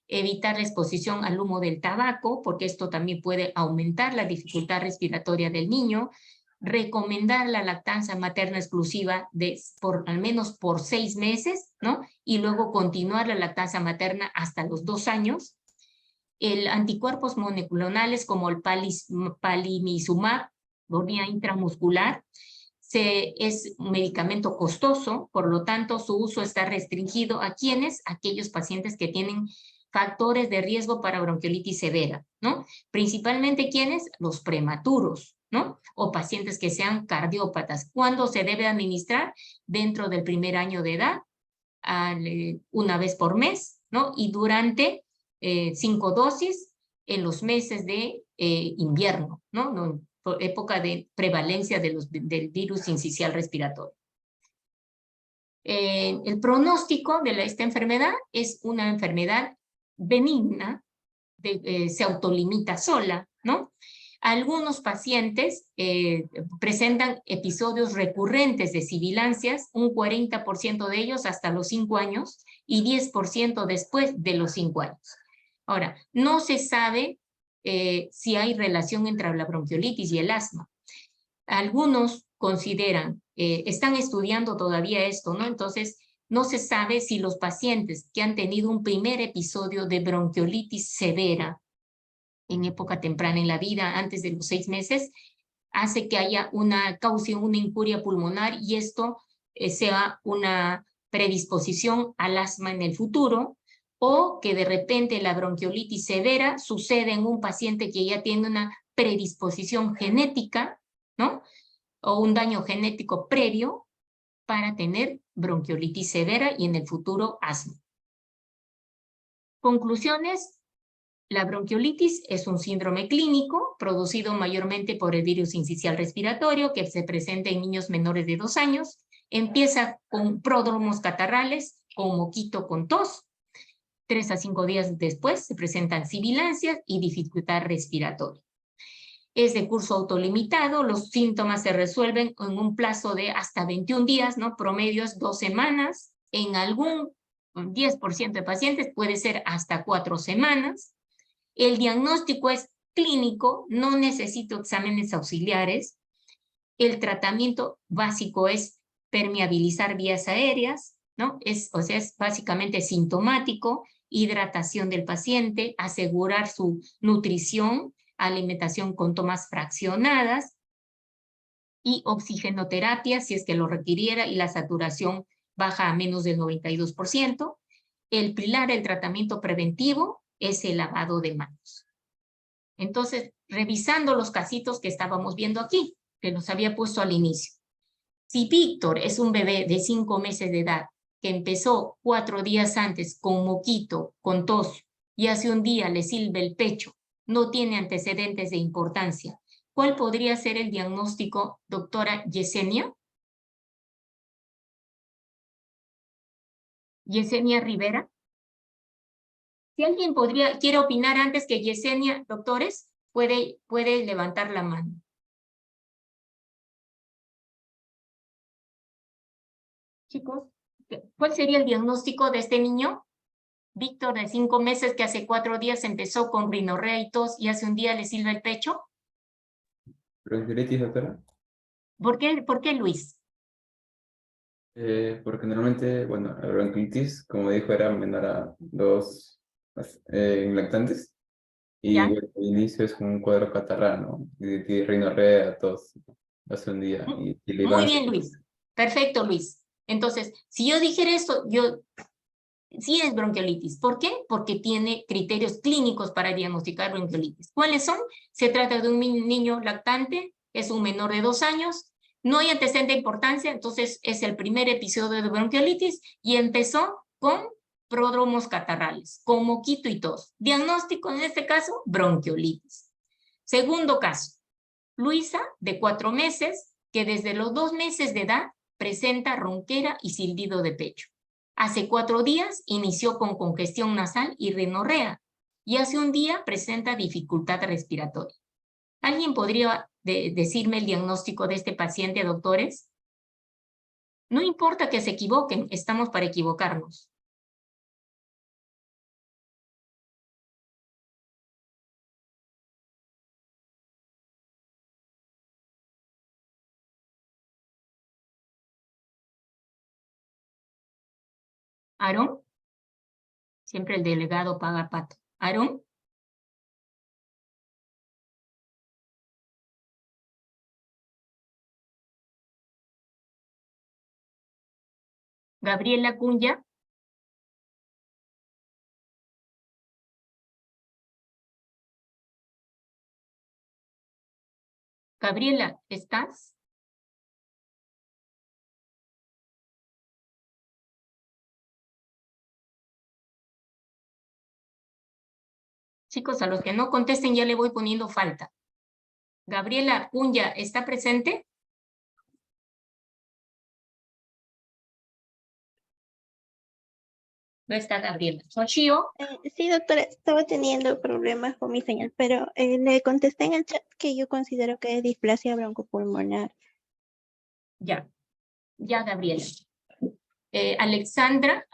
Evitar la exposición al humo del tabaco, porque esto también puede aumentar la dificultad respiratoria del niño. Recomendar la lactancia materna exclusiva al menos por 6 meses, ¿no? Y luego continuar la lactancia materna hasta los 2 años. Anticuerpos monoclonales como el palimizumab, vía intramuscular, es un medicamento costoso, por lo tanto su uso está restringido a aquellos pacientes que tienen factores de riesgo para bronquiolitis severa, ¿no? Principalmente los prematuros, ¿no? O pacientes que sean cardiópatas. ¿Cuándo se debe administrar? Dentro del primer año de edad, una vez por mes, ¿no? Y durante 5 dosis en los meses de invierno, ¿no? Por época de prevalencia del virus sincicial respiratorio. El pronóstico de esta enfermedad es una enfermedad benigna, se autolimita sola, ¿no? Algunos pacientes presentan episodios recurrentes de sibilancias, un 40% de ellos hasta los 5 años y 10% después de los 5 años. Ahora, no se sabe si hay relación entre la bronquiolitis y el asma. Algunos consideran, están estudiando todavía esto, ¿no? Entonces, no se sabe si los pacientes que han tenido un primer episodio de bronquiolitis severa en época temprana en la vida, antes de los 6 meses, hace que haya una incuria pulmonar y esto sea una predisposición al asma en el futuro, o que de repente la bronquiolitis severa sucede en un paciente que ya tiene una predisposición genética, ¿no? O un daño genético previo para tener bronquiolitis severa y en el futuro asma. Conclusiones. La bronquiolitis es un síndrome clínico producido mayormente por el virus sincicial respiratorio que se presenta en niños menores de 2 años. Empieza con pródromos catarrales, con moquito con tos. 3 a 5 días después se presentan sibilancias y dificultad respiratoria. Es de curso autolimitado, los síntomas se resuelven en un plazo de hasta 21 días, ¿no? Promedio es 2 semanas. En algún 10% de pacientes puede ser hasta 4 semanas. El diagnóstico es clínico, no necesito exámenes auxiliares. El tratamiento básico es permeabilizar vías aéreas, ¿no? Es básicamente sintomático, hidratación del paciente, asegurar su nutrición, alimentación con tomas fraccionadas y oxigenoterapia si es que lo requiriera y la saturación baja a menos del 92%. El pilar del tratamiento preventivo es el lavado de manos. Entonces, revisando los casitos que estábamos viendo aquí, que los había puesto al inicio. Si Víctor es un bebé de 5 meses de edad que empezó 4 días antes con moquito, con tos, y hace un día le silba el pecho, no tiene antecedentes de importancia, ¿cuál podría ser el diagnóstico, doctora Yesenia? Yesenia Rivera. Si alguien quiere opinar antes que Yesenia, doctores, puede levantar la mano. Chicos, ¿cuál sería el diagnóstico de este niño? Víctor, de 5 meses, que hace 4 días empezó con rinorrea y tos y hace un día le silba el pecho. ¿Bronquiolitis, doctora? ¿Por qué, Luis? Porque normalmente, bueno, la bronquiolitis, como dijo, era menor a 2 en lactantes. Y ¿Ya? bueno, al inicio es como un cuadro catarrano, de rinorrea, tos, hace un día. Y le Muy iban. bien, Luis. Perfecto, Luis. Entonces, si yo dijera esto, sí es bronquiolitis. ¿Por qué? Porque tiene criterios clínicos para diagnosticar bronquiolitis. ¿Cuáles son? Se trata de un niño lactante, es un menor de 2 años, no hay antecedente de importancia, entonces es el primer episodio de bronquiolitis y empezó con pródromos catarrales, con moquito y tos. Diagnóstico en este caso, bronquiolitis. Segundo caso, Luisa, de 4 meses, que desde los 2 meses de edad presenta ronquera y silbido de pecho. Hace 4 días inició con congestión nasal y rinorrea, y hace un día presenta dificultad respiratoria. ¿Alguien podría decirme el diagnóstico de este paciente, doctores? No importa que se equivoquen, estamos para equivocarnos. ¿Aarón? Siempre el delegado paga pato. ¿Aarón? ¿Gabriela Cunha? Gabriela, ¿estás? Chicos, a los que no contesten ya le voy poniendo falta. Gabriela Cunha, ¿está presente? No está Gabriela. Xochitl, Sí, doctora, estaba teniendo problemas con mi señal, pero le contesté en el chat que yo considero que es displasia broncopulmonar. ya. Ya, Gabriela. Alexandra.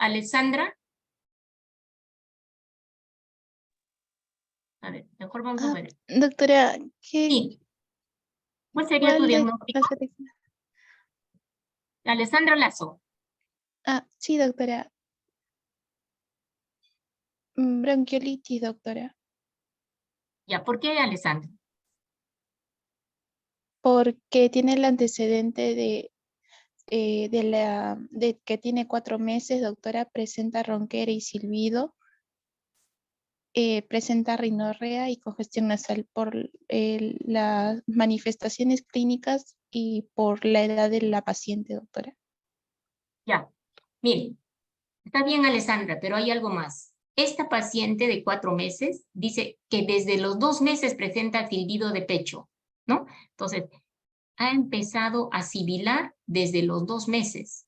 A ver, mejor vamos a ver. Doctora, Sí. ¿Cuál sería tu ¿cuál de diagnóstico? las de- Alessandra Lazo. sí, doctora. Bronquiolitis, doctora. Ya, ¿por qué Alessandra? Porque tiene el antecedente de que tiene 4 meses, doctora, presenta ronquera y silbido, presenta rinorrea y congestión nasal por las manifestaciones clínicas y por la edad de la paciente, doctora. Ya. Miren, está bien, Alessandra, pero hay algo más. Esta paciente de 4 meses dice que desde los 2 meses presenta silbido de pecho, ¿no? Entonces, ha empezado a sibilar desde los 2 meses.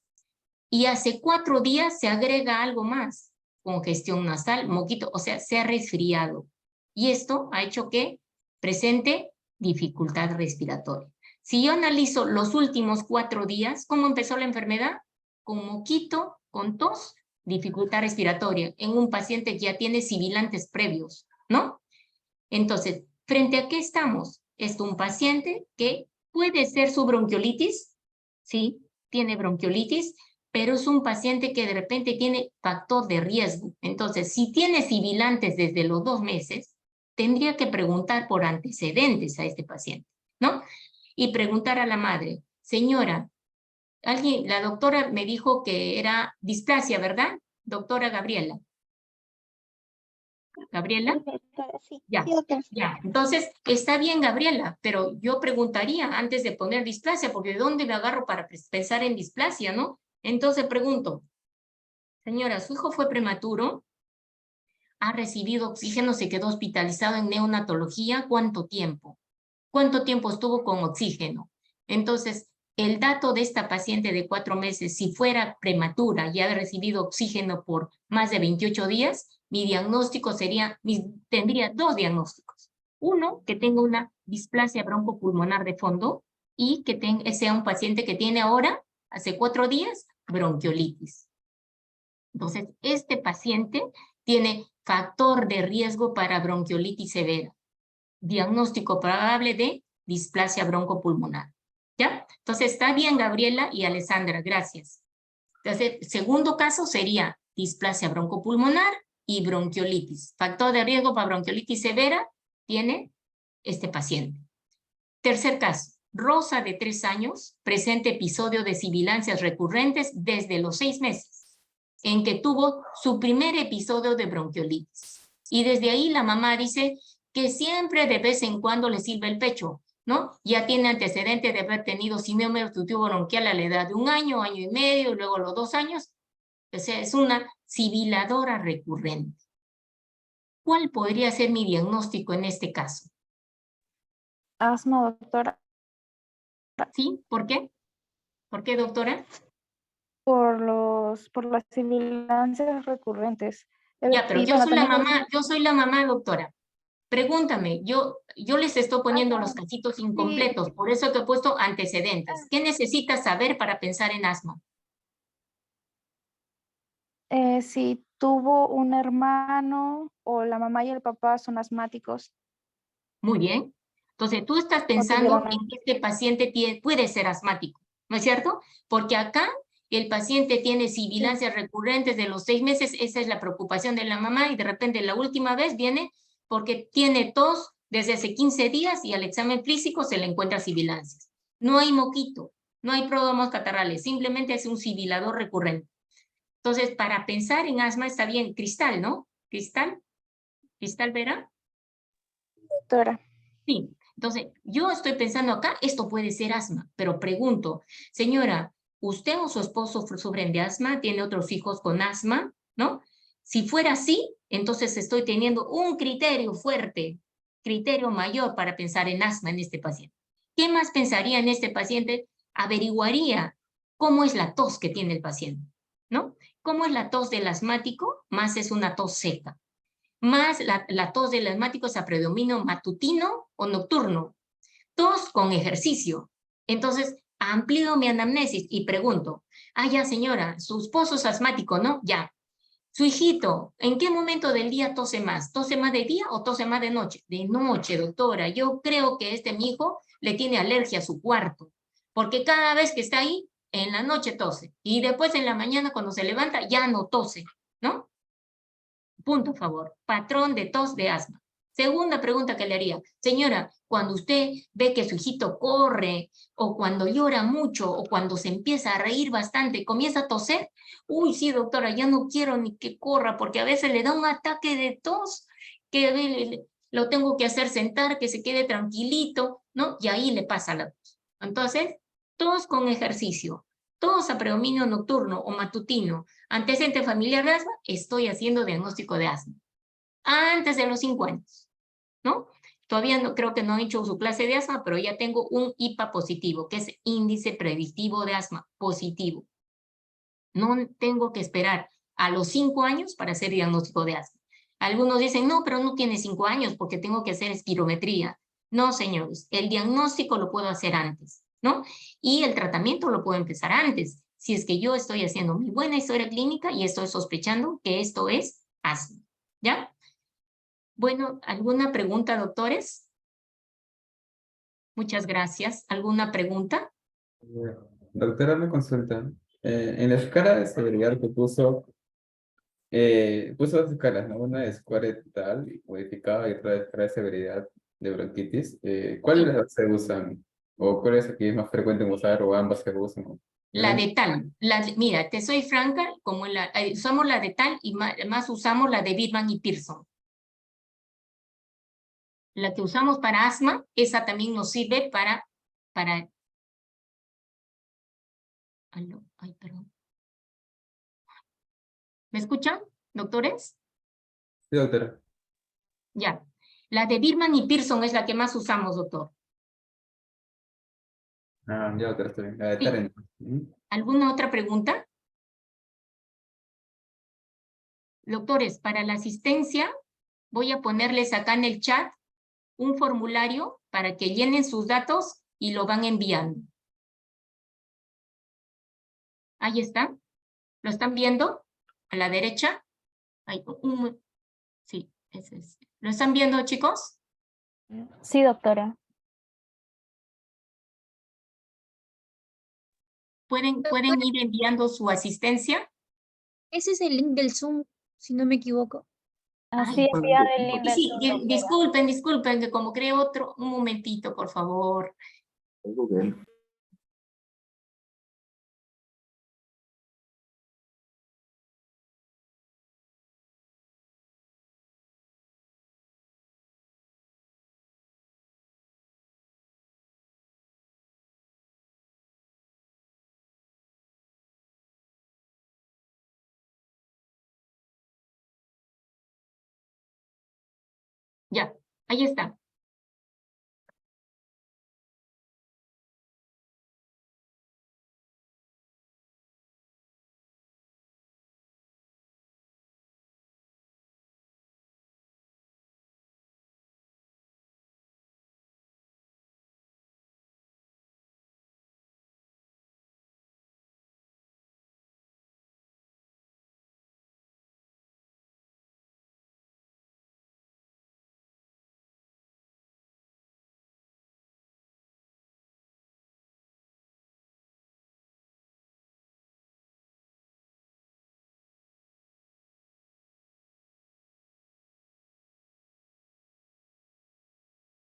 Y hace 4 días se agrega algo más, congestión nasal, moquito, o sea, se ha resfriado. Y esto ha hecho que presente dificultad respiratoria. Si yo analizo los últimos 4 días, ¿cómo empezó la enfermedad? Con moquito, con tos, dificultad respiratoria, en un paciente que ya tiene sibilantes previos, ¿no? Entonces, ¿frente a qué estamos? Es un paciente que puede ser su bronquiolitis, sí, tiene bronquiolitis, pero es un paciente que de repente tiene factor de riesgo. Entonces, si tiene sibilantes desde los 2 meses, tendría que preguntar por antecedentes a este paciente, ¿no? Y preguntar a la madre, señora, la doctora me dijo que era displasia, ¿verdad? Doctora Gabriela. ¿Gabriela? Doctora, sí, Ya, sí, doctora. ya. Entonces, está bien, Gabriela, pero yo preguntaría antes de poner displasia, porque ¿de dónde me agarro para pensar en displasia, no? Entonces pregunto, señora, ¿su hijo fue prematuro? ¿Ha recibido oxígeno? ¿Se quedó hospitalizado en neonatología? ¿Cuánto tiempo? ¿Cuánto tiempo estuvo con oxígeno? Entonces, el dato de esta paciente de 4 meses, si fuera prematura y ha recibido oxígeno por más de 28 días, mi diagnóstico sería, tendría 2 diagnósticos. Uno, que tenga una displasia broncopulmonar de fondo y que sea un paciente que tiene ahora, hace 4 días, bronquiolitis. Entonces, este paciente tiene factor de riesgo para bronquiolitis severa. Diagnóstico probable de displasia broncopulmonar. ¿Ya? Entonces, está bien, Gabriela y Alessandra, gracias. Entonces, segundo caso sería displasia broncopulmonar y bronquiolitis. Factor de riesgo para bronquiolitis severa tiene este paciente. Tercer caso, Rosa de 3 años, presenta episodio de sibilancias recurrentes desde los 6 meses, en que tuvo su primer episodio de bronquiolitis. Y desde ahí la mamá dice que siempre de vez en cuando le silba el pecho, ¿no? Ya tiene antecedente de haber tenido síndrome obstructivo bronquial a la edad de 1 año, año y medio, y luego a los 2 años. O sea, es una sibiladora recurrente. ¿Cuál podría ser mi diagnóstico en este caso? Asma, doctora, ¿Sí? ¿Por qué? ¿Por qué, doctora? por las sibilancias recurrentes. Ya, pero Y yo bueno, soy la también mamá, doctora. Pregúntame, yo les estoy poniendo los asma, casitos sí, incompletos, por eso que he puesto antecedentes. ¿Qué necesitas saber para pensar en asma? si tuvo un hermano o la mamá y el papá son asmáticos Muy bien. Entonces, tú estás o pensando tuvieron. en que este paciente puede ser asmático, ¿no es cierto? Porque acá el paciente tiene Sí, sibilancias recurrentes de los 6 meses, esa es la preocupación de la mamá, y de repente la última vez viene porque tiene tos desde hace 15 días y al examen físico se le encuentra sibilancias. No hay moquito, no hay pródromos catarrales, simplemente es un sibilador recurrente. Entonces, para pensar en asma está bien, Cristal, ¿no? Cristal, Cristal Vera. doctora. Sí, entonces yo estoy pensando acá, esto puede ser asma, pero pregunto, señora, ¿usted o su esposo sufren de asma? ¿Tiene otros hijos con asma? ¿No? Si fuera así, entonces estoy teniendo un criterio fuerte, criterio mayor para pensar en asma en este paciente. ¿Qué más pensaría en este paciente? Averiguaría cómo es la tos que tiene el paciente, ¿no? ¿Cómo es la tos del asmático? Más es una tos seca. Más la tos del asmático es a predominio matutino o nocturno. Tos con ejercicio. Entonces, amplío mi anamnesis y pregunto, ya señora, su esposo es asmático, ¿no? Ya. Su hijito, ¿en qué momento del día tose más? ¿Tose más de día o tose más de noche? De noche, doctora. Yo creo que mi hijo le tiene alergia a su cuarto, porque cada vez que está ahí, en la noche tose. Y después en la mañana cuando se levanta, ya no tose, ¿no? Punto a favor. Patrón de tos de asma. Segunda pregunta que le haría. Señora, cuando usted ve que su hijito corre, o cuando llora mucho, o cuando se empieza a reír bastante, comienza a toser, uy, sí, doctora, ya no quiero ni que corra, porque a veces le da un ataque de tos, que lo tengo que hacer sentar, que se quede tranquilito, ¿no? Y ahí le pasa la tos. Entonces, tos con ejercicio, tos a predominio nocturno o matutino, antecedente familiar de asma, estoy haciendo diagnóstico de asma. Antes de los 5 años, ¿no? Todavía no, creo que no han hecho su clase de asma, pero ya tengo un IPA positivo, que es índice predictivo de asma positivo. No tengo que esperar a los 5 años para hacer diagnóstico de asma. Algunos dicen, no, pero no tiene 5 años porque tengo que hacer espirometría. No, señores, el diagnóstico lo puedo hacer antes, ¿no? Y el tratamiento lo puedo empezar antes, si es que yo estoy haciendo mi buena historia clínica y estoy sospechando que esto es asma, ¿ya? Bueno, ¿alguna pregunta, doctores? Muchas gracias. ¿Alguna pregunta? Doctora, me consulta. En la escala de severidad que puso 2 escalas, ¿no? Una es tal modificada y otra es escala de severidad de bronquitis. ¿Cuál de las se usan? ¿O cuál es aquí más frecuente en usar? ¿O ambas se usan? La de tal. Mira, te soy franca, como usamos la de tal y más usamos la de Bittman y Pearson. La que usamos para asma, esa también nos sirve para... Ay, perdón. ¿Me escuchan, doctores? Sí, doctora. Ya. La de Bittman y Pearson es la que más usamos, doctor. Ah, ya, doctora, está bien. Sí. Taren. ¿Alguna otra pregunta? Doctores, para la asistencia, voy a ponerles acá en el chat un formulario para que llenen sus datos y lo van enviando. Ahí está. ¿Lo están viendo? A la derecha. Sí, ese es. ¿Lo están viendo, chicos? Sí, doctora. ¿Pueden ir enviando su asistencia? Ese es el link del Zoom, si no me equivoco. Así Ay, envían el link del sí, Zoom, doctora. disculpen, que como creo otro, un momentito, por favor. Google. Ya, ahí está.